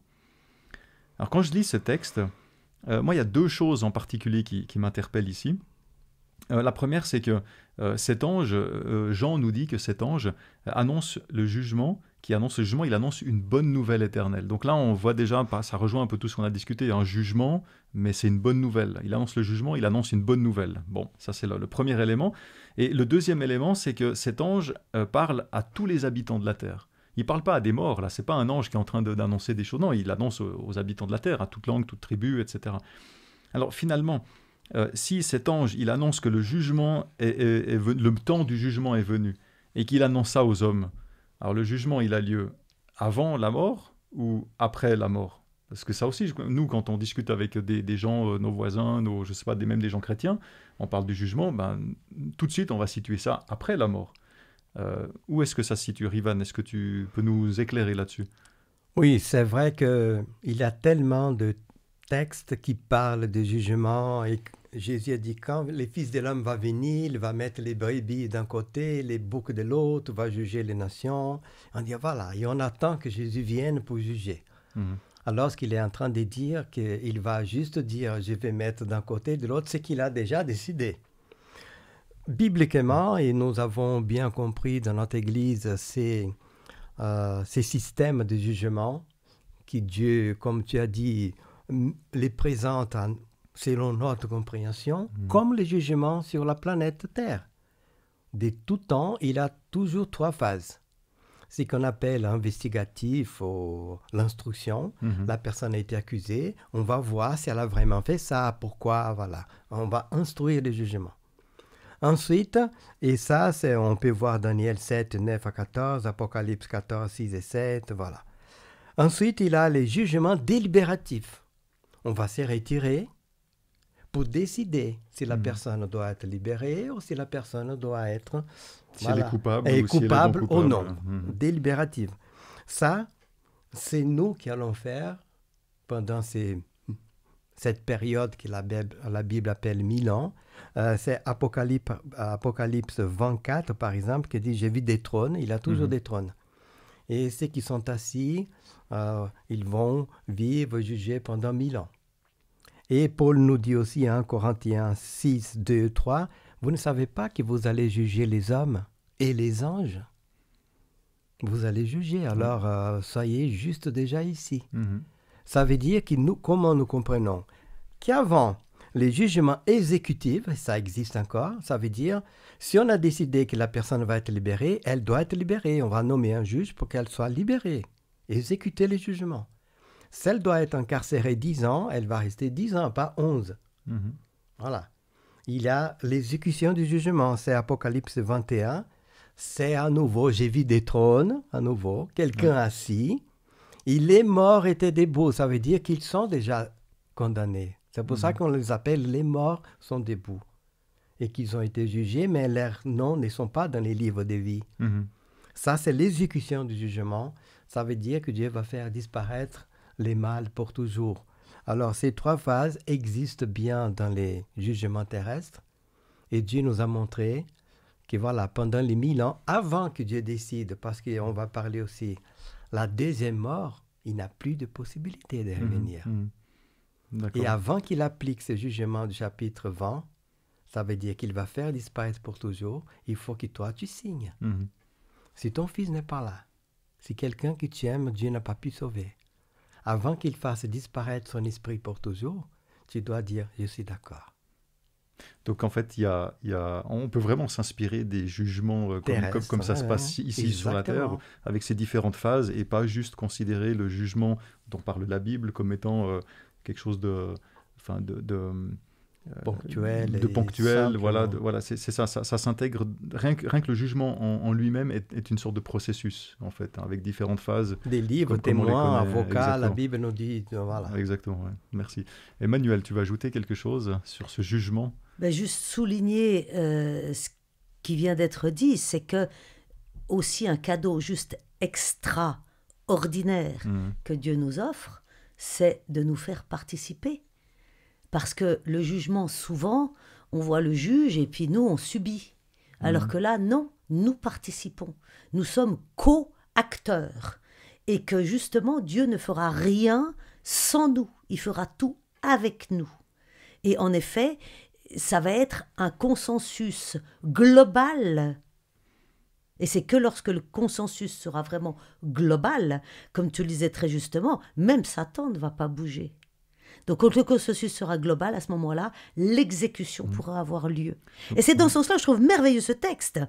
Alors quand je lis ce texte, moi il y a deux choses en particulier qui m'interpellent ici. La première, c'est que cet ange, Jean nous dit que cet ange annonce le jugement, il annonce une bonne nouvelle éternelle. Donc là, on voit déjà, ça rejoint un peu tout ce qu'on a discuté, un jugement, mais c'est une bonne nouvelle. Il annonce le jugement, il annonce une bonne nouvelle. Bon, ça c'est le premier élément. Et le deuxième élément, c'est que cet ange parle à tous les habitants de la terre. Il ne parle pas à des morts, là, c'est pas un ange qui est en train d'annoncer des choses, non, il annonce aux habitants de la terre, à toute langue, toute tribu, etc. Alors finalement, si cet ange, il annonce que le jugement le temps du jugement est venu, et qu'il annonce ça aux hommes, alors le jugement, il a lieu avant la mort ou après la mort? Parce que ça aussi, nous, quand on discute avec des gens, nos voisins, je sais pas, même des gens chrétiens, on parle du jugement, tout de suite, on va situer ça après la mort. Où est-ce que ça se situe, Rivan? Est-ce que tu peux nous éclairer là-dessus? Oui, c'est vrai qu'il y a tellement de textes qui parlent de jugement et Jésus a dit quand le Fils de l'homme va venir, il va mettre les brebis d'un côté, les boucs de l'autre, va juger les nations. On dit voilà, et on attend que Jésus vienne pour juger. Alors qu'il est en train de dire qu'il va juste dire je vais mettre d'un côté de l'autre, c'est qu'il a déjà décidé. Bibliquement, et nous avons bien compris dans notre Église ces systèmes de jugement qui Dieu, comme tu as dit, les présente selon notre compréhension, comme les jugements sur la planète Terre. De tout temps, il a toujours 3 phases. Ce qu'on appelle investigatif ou l'instruction. La personne a été accusée. On va voir si elle a vraiment fait ça, pourquoi, voilà. On va instruire le jugement. Ensuite, et ça, on peut voir Daniel 7, 9 à 14, Apocalypse 14, 6 et 7, voilà. Ensuite, il a les jugements délibératifs. On va se retirer pour décider si la personne doit être libérée ou si la personne doit être elle est coupable, ou coupable ou non. Délibérative. Ça, c'est nous qui allons faire pendant cette période que la Bible appelle 1000 ans. C'est Apocalypse 24, par exemple, qui dit « J'ai vu des trônes ». Il a toujours des trônes. Et ceux qui sont assis, ils vont vivre, juger pendant 1000 ans. Et Paul nous dit aussi, 1 Corinthiens 6, 2, 3, « Vous ne savez pas que vous allez juger les hommes et les anges? Vous allez juger, alors soyez juste déjà ici. » Ça veut dire que comment nous comprenons qu'avant les jugements exécutifs, ça existe encore, ça veut dire si on a décidé que la personne va être libérée, elle doit être libérée. On va nommer un juge pour qu'elle soit libérée, exécuter les jugements. Si elle doit être incarcérée 10 ans, elle va rester 10 ans, pas 11. Voilà. Il y a l'exécution du jugement, c'est Apocalypse 21. C'est à nouveau, j'ai vu des trônes, à nouveau, quelqu'un assis. Il est mort était debout, ça veut dire qu'ils sont déjà condamnés. C'est pour ça qu'on les appelle les morts sont debout. Et qu'ils ont été jugés, mais leurs noms ne sont pas dans les livres de vie. Ça, c'est l'exécution du jugement. Ça veut dire que Dieu va faire disparaître les mâles pour toujours. Alors, ces 3 phases existent bien dans les jugements terrestres. Et Dieu nous a montré que voilà, pendant les 1000 ans, avant que Dieu décide, parce qu'on va parler aussi, la deuxième mort, il n'a plus de possibilité de revenir. Et avant qu'il applique ce jugement du chapitre 20, ça veut dire qu'il va faire disparaître pour toujours, il faut que toi, tu signes. Si ton fils n'est pas là, si quelqu'un que tu aimes, Dieu n'a pas pu sauver, avant qu'il fasse disparaître son esprit pour toujours, tu dois dire « je suis d'accord ». Donc en fait, on peut vraiment s'inspirer des jugements comme ça se passe ici sur la Terre, avec ces différentes phases, et pas juste considérer le jugement dont parle la Bible comme étant quelque chose de ponctuel. Voilà, c'est ça s'intègre. Rien que le jugement en lui-même est une sorte de processus, en fait, avec différentes phases. Des livres, témoins, avocats, la Bible nous dit, voilà. Exactement, ouais. Merci. Emmanuel, tu vas ajouter quelque chose sur ce jugement? Juste souligner ce qui vient d'être dit, c'est que aussi un cadeau juste extraordinaire que Dieu nous offre, c'est de nous faire participer. Parce que le jugement, souvent, on voit le juge et puis nous, on subit. Alors que là, non, nous participons. Nous sommes co-acteurs. et que justement Dieu ne fera rien sans nous, il fera tout avec nous. Et en effet, ça va être un consensus global. Et c'est que lorsque le consensus sera vraiment global, comme tu le disais très justement, même Satan ne va pas bouger. Donc quand le consensus sera global, à ce moment-là, l'exécution pourra avoir lieu. Et c'est dans ce sens-là, je trouve merveilleux ce texte.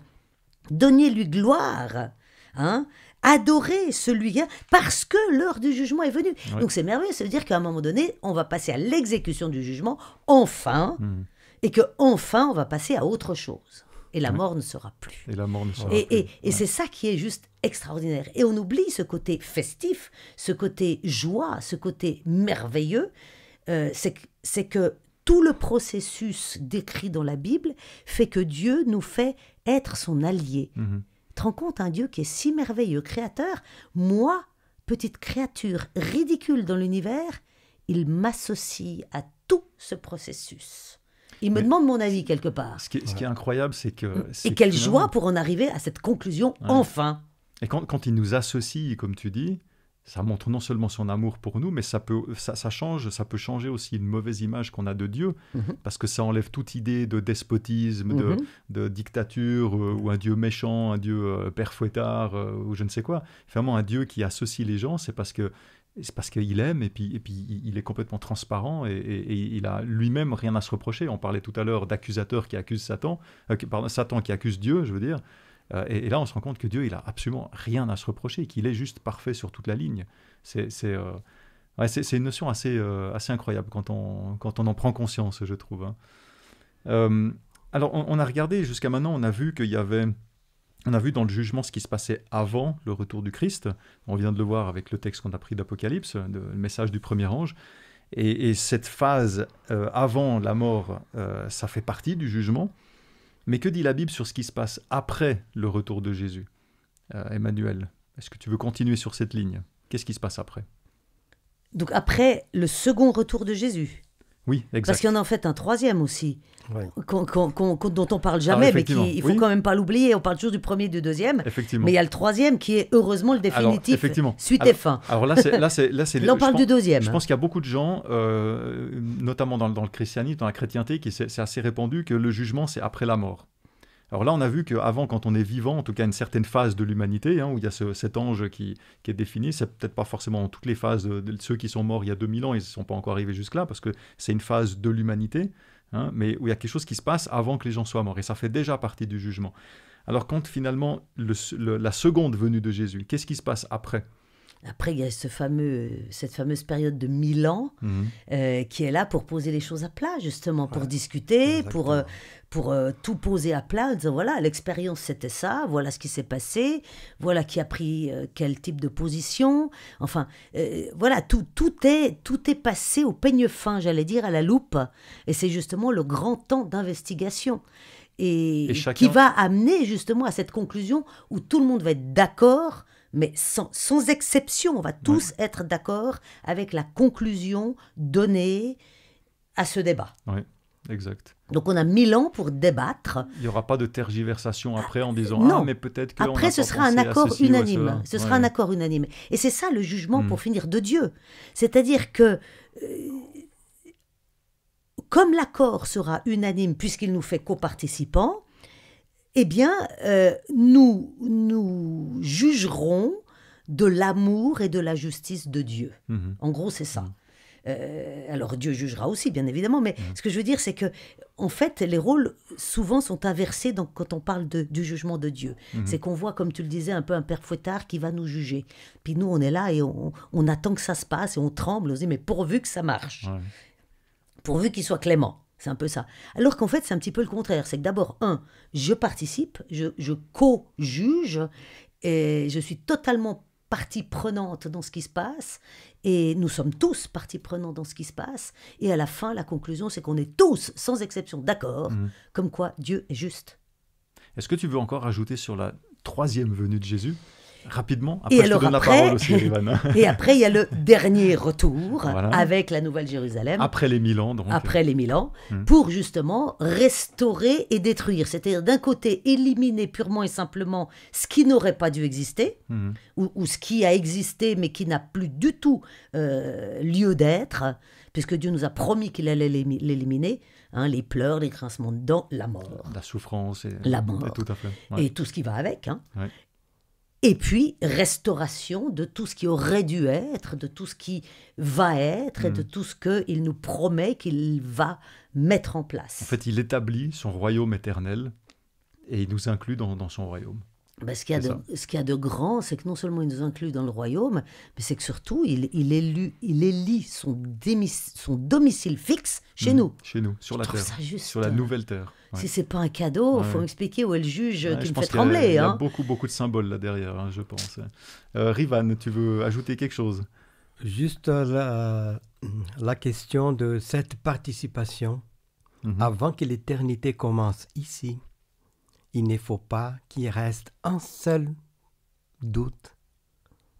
Donnez-lui gloire, hein, adorez celui-là, parce que l'heure du jugement est venue. Ouais. Donc c'est merveilleux, ça veut dire qu'à un moment donné, on va passer à l'exécution du jugement, enfin, et qu'enfin, on va passer à autre chose. Et la mort ne sera plus. Et la mort ne sera plus. Et ouais. C'est ça qui est juste extraordinaire. Et on oublie ce côté festif, ce côté joie, ce côté merveilleux. C'est que tout le processus décrit dans la Bible fait que Dieu nous fait être son allié. Tu te rends compte, un Dieu qui est si merveilleux, créateur, moi, petite créature ridicule dans l'univers, il m'associe à tout ce processus. Il me demande mon avis quelque part. Ce qui est incroyable, c'est que... Et quelle joie pour en arriver à cette conclusion, enfin. Et quand il nous associe, comme tu dis, ça montre non seulement son amour pour nous, mais ça peut changer aussi une mauvaise image qu'on a de Dieu, parce que ça enlève toute idée de despotisme, de dictature, ou un Dieu méchant, un Dieu père fouettard, ou je ne sais quoi. Vraiment, un Dieu qui associe les gens, c'est parce qu'il aime, et puis il est complètement transparent, et il a lui-même rien à se reprocher. On parlait tout à l'heure d'accusateur qui accuse Satan, Satan qui accuse Dieu, je veux dire. Et là, on se rend compte que Dieu, il a absolument rien à se reprocher, qu'il est juste parfait sur toute la ligne. C'est une notion assez incroyable quand on en prend conscience, je trouve. Alors, on a regardé jusqu'à maintenant, on a vu qu'il y avait... On a vu dans le jugement ce qui se passait avant le retour du Christ. On vient de le voir avec le texte qu'on a pris d'Apocalypse, le message du premier ange. Et cette phase avant la mort, ça fait partie du jugement. Mais que dit la Bible sur ce qui se passe après le retour de Jésus ? Emmanuel, est-ce que tu veux continuer sur cette ligne ? Qu'est-ce qui se passe après ? Donc après le second retour de Jésus ? Oui, exact. Parce qu'il y en a en fait un troisième aussi, dont on parle jamais, mais il faut quand même pas l'oublier. On parle toujours du premier et du deuxième, mais il y a le troisième qui est heureusement le définitif, suite et fin. Alors là, on parle du deuxième. Je pense qu'il y a beaucoup de gens, notamment dans le christianisme, dans la chrétienté, c'est assez répandu que le jugement, c'est après la mort. Alors là, on a vu qu'avant, quand on est vivant, en tout cas une certaine phase de l'humanité, où il y a cet ange qui est défini, c'est peut-être pas forcément toutes les phases de ceux qui sont morts il y a 2000 ans, ils ne sont pas encore arrivés jusque-là, parce que c'est une phase de l'humanité, mais où il y a quelque chose qui se passe avant que les gens soient morts, et ça fait déjà partie du jugement. Alors quand finalement, la seconde venue de Jésus, qu'est-ce qui se passe après ? Après, il y a cette fameuse période de 1000 ans qui est là pour poser les choses à plat, justement, pour discuter, pour tout poser à plat, en disant voilà, l'expérience c'était ça, voilà ce qui s'est passé, voilà qui a pris quel type de position. Enfin, voilà, tout est passé au peigne fin, j'allais dire, à la loupe. Et c'est justement le grand temps d'investigation. Et qui va amener justement à cette conclusion où tout le monde va être d'accord. Mais sans exception, on va tous être d'accord avec la conclusion donnée à ce débat. Oui, exact. Donc on a 1000 ans pour débattre. Il n'y aura pas de tergiversation après en disant non. mais peut-être que après ce sera un accord unanime. Ce sera un accord unanime. Et c'est ça le jugement pour finir de Dieu. C'est-à-dire que comme l'accord sera unanime puisqu'il nous fait coparticipants, eh bien, nous jugerons de l'amour et de la justice de Dieu. En gros, c'est ça. Alors, Dieu jugera aussi, bien évidemment, mais ce que je veux dire, c'est que, en fait, les rôles, souvent, sont inversés quand on parle du jugement de Dieu. C'est qu'on voit, comme tu le disais, un peu un père fouettard qui va nous juger. Puis nous, on est là et on attend que ça se passe et on tremble, on se dit, mais pourvu que ça marche. Pourvu qu'il soit clément. C'est un peu ça. Alors qu'en fait, c'est un petit peu le contraire. C'est que d'abord, je participe, je co-juge, et je suis totalement partie prenante dans ce qui se passe, et nous sommes tous partie prenante dans ce qui se passe, et à la fin, la conclusion, c'est qu'on est tous, sans exception, d'accord, comme quoi Dieu est juste. Est-ce que tu veux encore ajouter sur la troisième venue de Jésus ? Rapidement, après je te donne la parole aussi, Ivan. Et après, il y a le dernier retour avec la Nouvelle Jérusalem. Après les 1000 ans, donc. Après les 1000 ans, pour justement restaurer et détruire. C'est-à-dire d'un côté, éliminer purement et simplement ce qui n'aurait pas dû exister, ou ce qui a existé mais qui n'a plus du tout lieu d'être, puisque Dieu nous a promis qu'il allait l'éliminer. Les pleurs, les grincements de dents, la mort. La souffrance. La mort. Tout à fait. Et tout ce qui va avec. Et puis, restauration de tout ce qui aurait dû être, de tout ce qui va être et de tout ce qu'il nous promet qu'il va mettre en place. En fait, il établit son royaume éternel et il nous inclut dans son royaume. Ce qu'il y a de grand, c'est que non seulement il nous inclut dans le royaume, mais c'est que surtout, il élit son domicile fixe chez nous. Chez nous, sur la terre, sur la nouvelle terre. Si ce n'est pas un cadeau, il faut m'expliquer où est le juge qui me fait trembler. Il y a beaucoup de symboles là derrière, je pense. Rivan, tu veux ajouter quelque chose? Juste la question de cette participation, avant que l'éternité commence ici, il ne faut pas qu'il reste un seul doute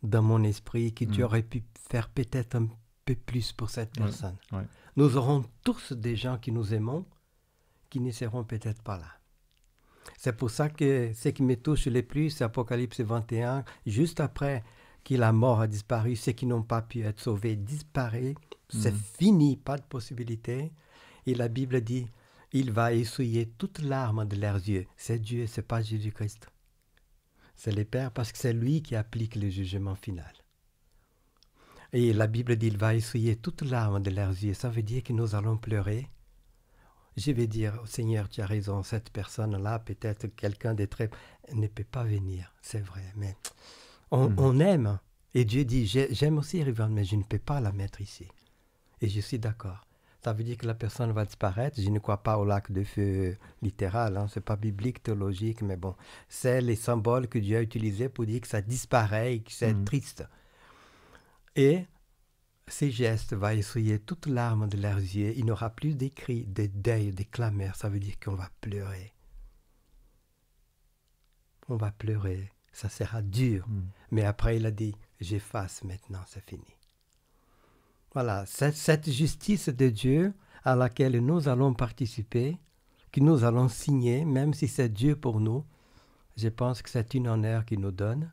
dans mon esprit que tu aurais pu faire peut-être un peu plus pour cette personne. Nous aurons tous des gens qui nous aimons, qui ne seront peut-être pas là. C'est pour ça que ce qui me touche le plus, c'est Apocalypse 21, juste après que la mort a disparu, ceux qui n'ont pas pu être sauvés disparaissent, c'est fini, pas de possibilité. Et la Bible dit, il va essuyer toute larme de leurs yeux. C'est Dieu, c'est pas Jésus-Christ. C'est le Père parce que c'est lui qui applique le jugement final. Et la Bible dit, il va essuyer toute larme de leurs yeux. Ça veut dire que nous allons pleurer. Je vais dire, Seigneur, tu as raison, cette personne-là, peut-être quelqu'un de très... ne peut pas venir, c'est vrai, mais on aime. Et Dieu dit, j'aime aussi Rivan, mais je ne peux pas la mettre ici. Et je suis d'accord. Ça veut dire que la personne va disparaître. Je ne crois pas au lac de feu littéral, ce n'est pas biblique, théologique, mais bon, c'est les symboles que Dieu a utilisés pour dire que ça disparaît et que c'est triste. Et ces gestes vont essuyer toute larme de leurs yeux. Il n'y aura plus des cris, des deuils, des clameurs. Ça veut dire qu'on va pleurer. On va pleurer. Ça sera dur. Mais après, il a dit, j'efface maintenant, c'est fini. Voilà, cette justice de Dieu à laquelle nous allons participer, que nous allons signer, même si c'est Dieu pour nous, je pense que c'est une honneur qu'il nous donne.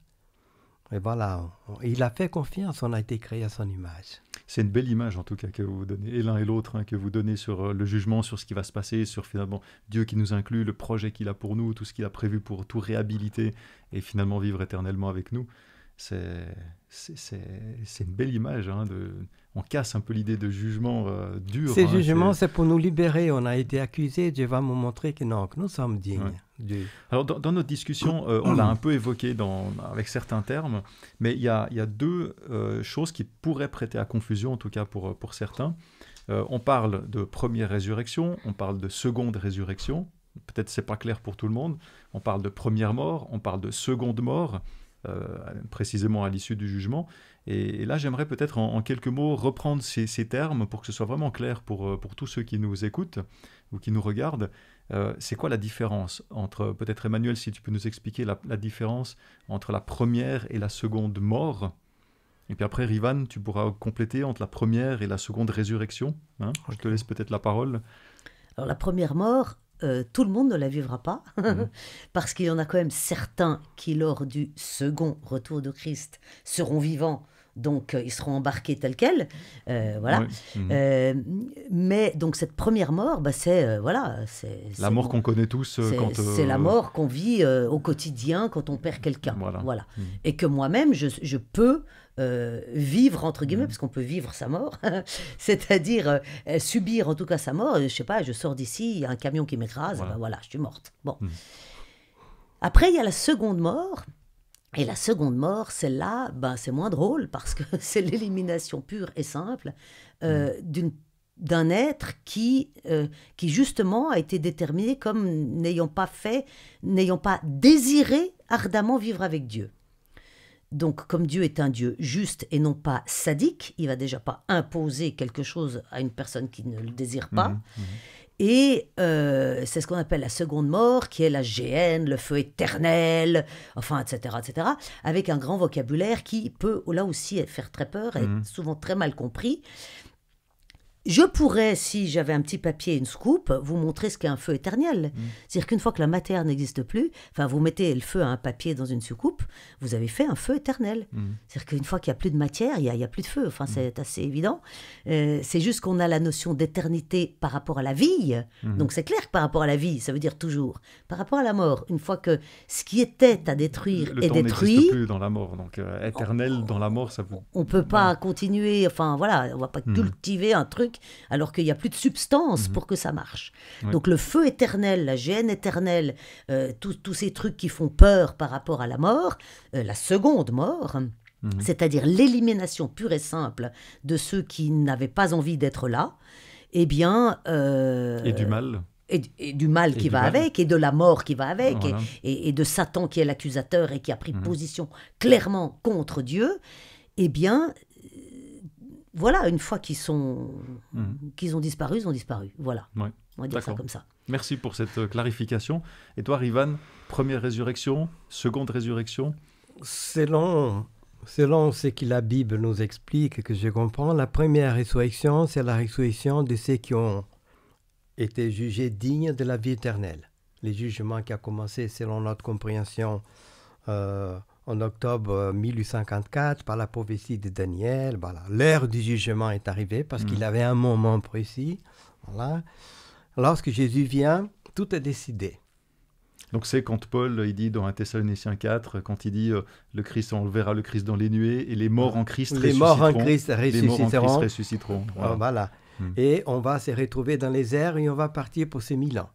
Et voilà, il a fait confiance, on a été créé à son image. C'est une belle image en tout cas que vous donnez, et l'un et l'autre, que vous donnez sur le jugement, sur ce qui va se passer, sur finalement Dieu qui nous inclut, le projet qu'il a pour nous, tout ce qu'il a prévu pour tout réhabiliter et finalement vivre éternellement avec nous. C'est une belle image. On casse un peu l'idée de jugement dur. Ces jugements, c'est pour nous libérer. On a été accusés. Dieu va nous montrer que non, que nous sommes dignes. Alors, dans notre discussion, on l'a un peu évoqué avec certains termes, mais il y a deux choses qui pourraient prêter à confusion, en tout cas pour certains. On parle de première résurrection, on parle de seconde résurrection. Peut-être c'est pas clair pour tout le monde. On parle de première mort, on parle de seconde mort. Précisément à l'issue du jugement. Et là, j'aimerais peut-être en quelques mots reprendre ces termes pour que ce soit vraiment clair pour tous ceux qui nous écoutent ou qui nous regardent. C'est quoi la différence entre, peut-être Emmanuel, si tu peux nous expliquer la différence entre la première et la seconde mort. Et puis après, Rivan, tu pourras compléter entre la première et la seconde résurrection. Je te laisse peut-être la parole. Alors la première mort, tout le monde ne la vivra pas, parce qu'il y en a quand même certains qui, lors du second retour de Christ, seront vivants, donc ils seront embarqués tels quels, voilà. Mais donc cette première mort, c'est la mort qu'on connaît tous. C'est la mort qu'on vit au quotidien quand on perd quelqu'un, voilà. Et que moi-même, je peux vivre, entre guillemets, parce qu'on peut vivre sa mort, c'est-à-dire subir en tout cas sa mort. Je sais pas, je sors d'ici, il y a un camion qui m'écrase, voilà, je suis morte. Bon. Après, il y a la seconde mort. Et la seconde mort, celle-là, c'est moins drôle parce que c'est l'élimination pure et simple d'un être qui justement a été déterminé comme n'ayant pas désiré ardemment vivre avec Dieu. Donc, comme Dieu est un Dieu juste et non pas sadique, il ne va déjà pas imposer quelque chose à une personne qui ne le désire pas. Et c'est ce qu'on appelle la seconde mort, qui est la géhenne, le feu éternel, enfin, etc., etc., avec un grand vocabulaire qui peut, là aussi, faire très peur et souvent très mal compris. Je pourrais, si j'avais un petit papier et une scoop, vous montrer ce qu'est un feu éternel. C'est-à-dire qu'une fois que la matière n'existe plus, enfin, vous mettez le feu à un papier dans une soucoupe, vous avez fait un feu éternel. C'est-à-dire qu'une fois qu'il n'y a plus de matière, il y a plus de feu. Enfin, c'est assez évident. C'est juste qu'on a la notion d'éternité par rapport à la vie. Donc, c'est clair que par rapport à la vie, ça veut dire toujours. Par rapport à la mort, une fois que ce qui était à détruire est détruit... Le temps n'existe plus dans la mort. Donc, éternel dans la mort, ça vous... On ne peut pas continuer, enfin, voilà, on ne va pas cultiver un truc alors qu'il n'y a plus de substance pour que ça marche. Oui. Donc le feu éternel, la géhenne éternelle, tous ces trucs qui font peur par rapport à la mort, la seconde mort, c'est-à-dire l'élimination pure et simple de ceux qui n'avaient pas envie d'être là, eh bien... et du mal. Et du mal qui va avec, et de la mort qui va avec, voilà. et de Satan qui est l'accusateur et qui a pris position clairement contre Dieu, eh bien... Voilà, une fois qu'ils ont disparu, ils ont disparu. Voilà, ouais. On va dire ça comme ça. Merci pour cette clarification. Et toi, Rivan, première résurrection, seconde résurrection? Selon ce que la Bible nous explique, que je comprends, la première résurrection, c'est la résurrection de ceux qui ont été jugés dignes de la vie éternelle. Le jugement qui a commencé, selon notre compréhension, en octobre 1854, par la prophétie de Daniel, voilà, l'heure du jugement est arrivée parce qu'il avait un moment précis. Voilà. Lorsque Jésus vient, tout est décidé. Donc c'est quand Paul, il dit dans 1 Thessaloniciens 4, quand il dit le Christ, on verra le Christ dans les nuées et les morts en Christ ressusciteront. Les morts en Christ ressusciteront. Voilà. Et on va se retrouver dans les airs et on va partir pour ces 1000 ans.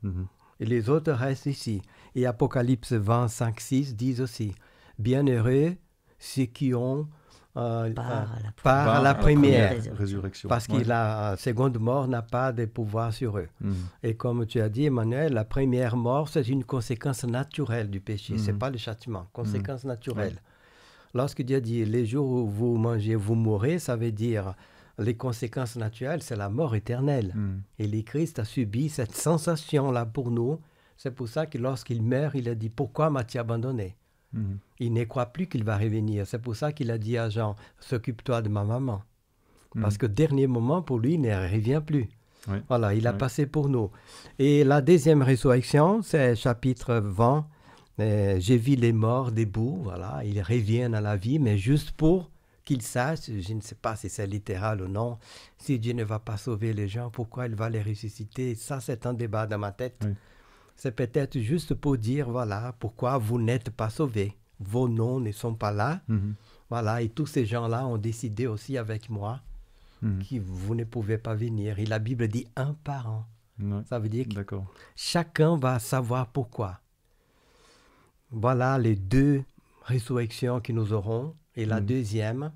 Et les autres restent ici. Et Apocalypse 20, 5, 6 disent aussi: bienheureux ceux qui ont part à la première résurrection. Parce que la seconde mort n'a pas de pouvoir sur eux. Et comme tu as dit, Emmanuel, la première mort, c'est une conséquence naturelle du péché. Ce n'est pas le châtiment, conséquence naturelle. Lorsque Dieu dit, les jours où vous mangez, vous mourrez, ça veut dire, les conséquences naturelles, c'est la mort éternelle. Et le Christ a subi cette sensation-là pour nous. C'est pour ça que lorsqu'il meurt, il a dit, pourquoi m'as-tu abandonné? Il ne croit plus qu'il va revenir. C'est pour ça qu'il a dit à Jean, s'occupe-toi de ma maman. Parce que dernier moment, pour lui, il ne revient plus. Voilà, il a passé pour nous. Et la deuxième résurrection, c'est chapitre 20. J'ai vu les morts debout, voilà, ils reviennent à la vie, mais juste pour qu'ils sachent, je ne sais pas si c'est littéral ou non, si Dieu ne va pas sauver les gens, pourquoi il va les ressusciter? Ça, c'est un débat dans ma tête. C'est peut-être juste pour dire, voilà, pourquoi vous n'êtes pas sauvés. Vos noms ne sont pas là. Voilà, et tous ces gens-là ont décidé aussi avec moi que vous ne pouvez pas venir. Et la Bible dit un par an. Ça veut dire que chacun va savoir pourquoi. Voilà les deux résurrections que nous aurons. Et la deuxième...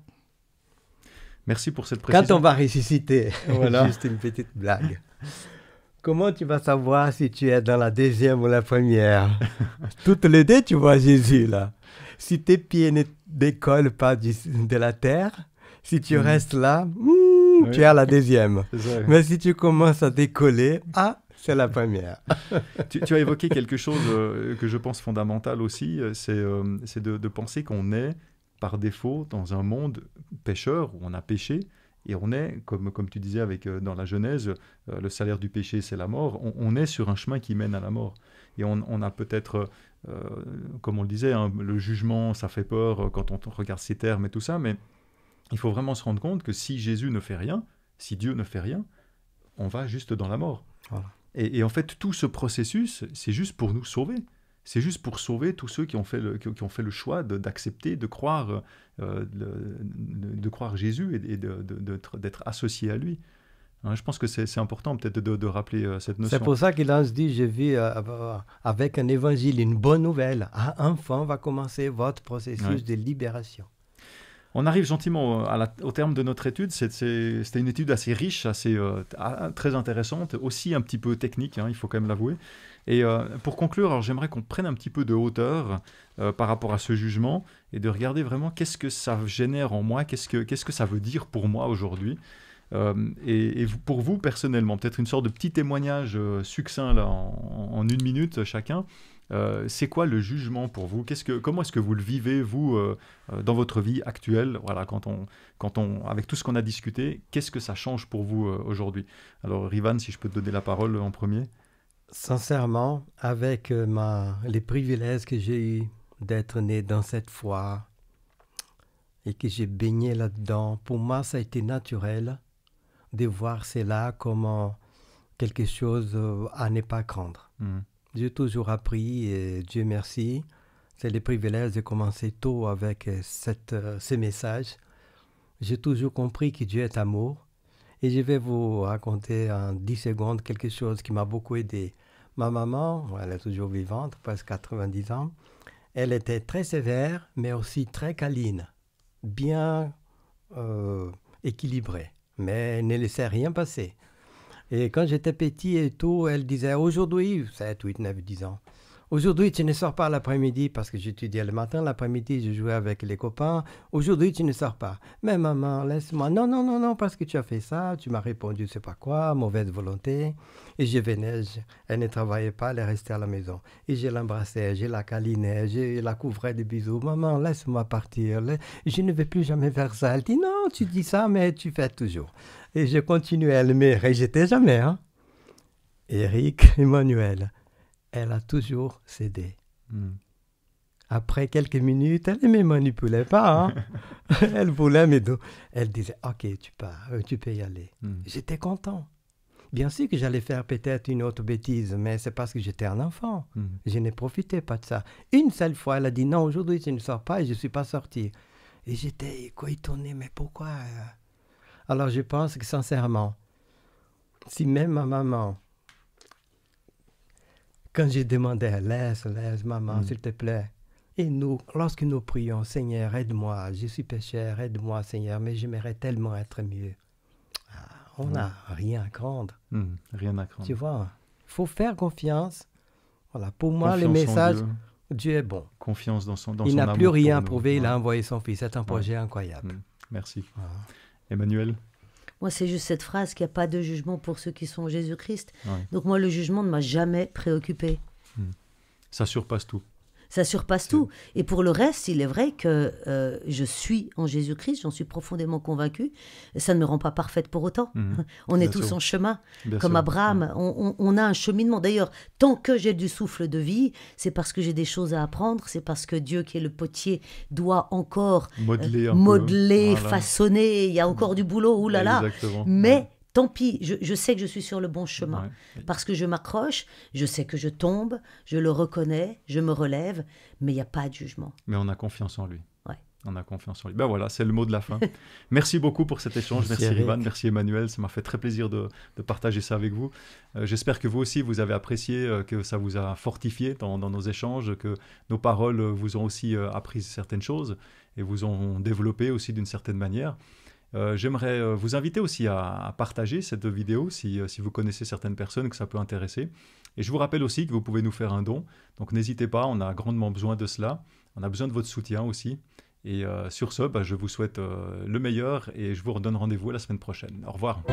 Merci pour cette précision. Quand on va ressusciter, voilà. Juste une petite blague. Comment tu vas savoir si tu es dans la deuxième ou la première? Toutes les deux, tu vois Jésus là. Si tes pieds ne décollent pas de la terre, si tu restes là, tu es à la deuxième. Mais si tu commences à décoller, c'est la première. tu as évoqué quelque chose que je pense fondamental aussi, c'est de penser qu'on est par défaut dans un monde pécheur où on a péché. Et on est, comme tu disais dans la Genèse, le salaire du péché, c'est la mort. On est sur un chemin qui mène à la mort. Et on a peut-être, comme on le disait, le jugement, ça fait peur quand on regarde ces termes et tout ça. Mais il faut vraiment se rendre compte que si Jésus ne fait rien, si Dieu ne fait rien, on va juste dans la mort. Voilà. Et en fait, tout ce processus, c'est juste pour nous sauver. C'est juste pour sauver tous ceux qui ont fait le choix d'accepter, de croire Jésus et d'être associés à lui. Hein, je pense que c'est important peut-être de rappeler cette notion. C'est pour ça qu'il a dit, j'ai vu avec un évangile, une bonne nouvelle. Enfin va commencer votre processus de libération. On arrive gentiment au terme de notre étude. C'était une étude assez riche, très intéressante, aussi un petit peu technique, il faut quand même l'avouer. Et pour conclure, alors j'aimerais qu'on prenne un petit peu de hauteur par rapport à ce jugement et de regarder vraiment qu'est-ce que ça génère en moi, qu'est-ce que ça veut dire pour moi aujourd'hui. Pour vous, personnellement, peut-être une sorte de petit témoignage succinct là, en 1 minute chacun. C'est quoi le jugement pour vous? Comment est-ce que vous le vivez, vous, dans votre vie actuelle? Voilà, avec tout ce qu'on a discuté, qu'est-ce que ça change pour vous aujourd'hui? Alors, Rivan, si je peux te donner la parole en premier. Sincèrement, avec les privilèges que j'ai eus d'être né dans cette foi et que j'ai baigné là-dedans, pour moi, ça a été naturel de voir cela comme quelque chose à ne pas craindre. J'ai toujours appris, et Dieu merci, c'est le privilège de commencer tôt avec ce message. J'ai toujours compris que Dieu est amour. Et je vais vous raconter en 10 secondes quelque chose qui m'a beaucoup aidé. Ma maman, elle est toujours vivante, presque 90 ans, elle était très sévère, mais aussi très câline, bien équilibrée, mais elle ne laissait rien passer. Et quand j'étais petit et tout, elle disait, aujourd'hui, 7, 8, 9, 10 ans, aujourd'hui, tu ne sors pas l'après-midi parce que j'étudiais le matin, l'après-midi, je jouais avec les copains. Aujourd'hui, tu ne sors pas. Mais maman, laisse-moi. Non, non, non, non, parce que tu as fait ça, tu m'as répondu, je sais pas quoi, mauvaise volonté. Et je venais, elle ne travaillait pas, elle est restée à la maison. Et je l'embrassais, je la câlinais, je la couvrais de bisous. Maman, laisse-moi partir. Je ne vais plus jamais faire ça. Elle dit, non, tu dis ça, mais tu fais toujours. Et je continuais à me rejeter jamais. Hein? Eric, Emmanuel. Elle a toujours cédé. Après quelques minutes, elle ne me manipulait pas. Hein? Elle voulait me dire. Elle disait, ok, tu pars, tu peux y aller. J'étais content. Bien sûr que j'allais faire peut-être une autre bêtise, mais c'est parce que j'étais un enfant. Je ne profitais pas de ça. Une seule fois, elle a dit, non, aujourd'hui, tu ne sors pas et je ne suis pas sorti. Et j'étais étonné, mais pourquoi? Alors, je pense que sincèrement, si même ma maman, quand j'ai demandé, laisse, maman, s'il te plaît. Et nous, lorsque nous prions, Seigneur, aide-moi, je suis pécheur, aide-moi, Seigneur, mais j'aimerais tellement être mieux. On n'a rien à craindre. Rien à craindre. Tu vois, il faut faire confiance. Voilà, pour moi, le message, Dieu est bon. Confiance dans son Il n'a plus rien à prouver, il a envoyé son Fils. C'est un projet incroyable. Merci. Emmanuel? Moi, c'est juste cette phrase qu'il n'y a pas de jugement pour ceux qui sont en Jésus-Christ. Donc moi, le jugement ne m'a jamais préoccupé. Ça surpasse tout. Ça surpasse tout. Et pour le reste, il est vrai que je suis en Jésus-Christ, j'en suis profondément convaincue. Ça ne me rend pas parfaite pour autant. On est tous en chemin. Comme Abraham, on a un cheminement. D'ailleurs, tant que j'ai du souffle de vie, c'est parce que j'ai des choses à apprendre, c'est parce que Dieu, qui est le potier, doit encore modeler, façonner. Il y a encore du boulot, oulala. Mais tant pis, je sais que je suis sur le bon chemin. Parce que je m'accroche, je sais que je tombe, je le reconnais, je me relève, mais il n'y a pas de jugement. Mais on a confiance en lui. On a confiance en lui. Ben voilà, c'est le mot de la fin. Merci beaucoup pour cet échange. Merci Rivan, merci Emmanuel. Ça m'a fait très plaisir de partager ça avec vous. J'espère que vous aussi, vous avez apprécié, que ça vous a fortifié dans nos échanges, que nos paroles vous ont aussi appris certaines choses et vous ont développé aussi d'une certaine manière. J'aimerais vous inviter aussi à partager cette vidéo si vous connaissez certaines personnes que ça peut intéresser. Et je vous rappelle aussi que vous pouvez nous faire un don. Donc n'hésitez pas, on a grandement besoin de cela. On a besoin de votre soutien aussi. Et sur ce, je vous souhaite le meilleur et je vous redonne rendez-vous la semaine prochaine. Au revoir.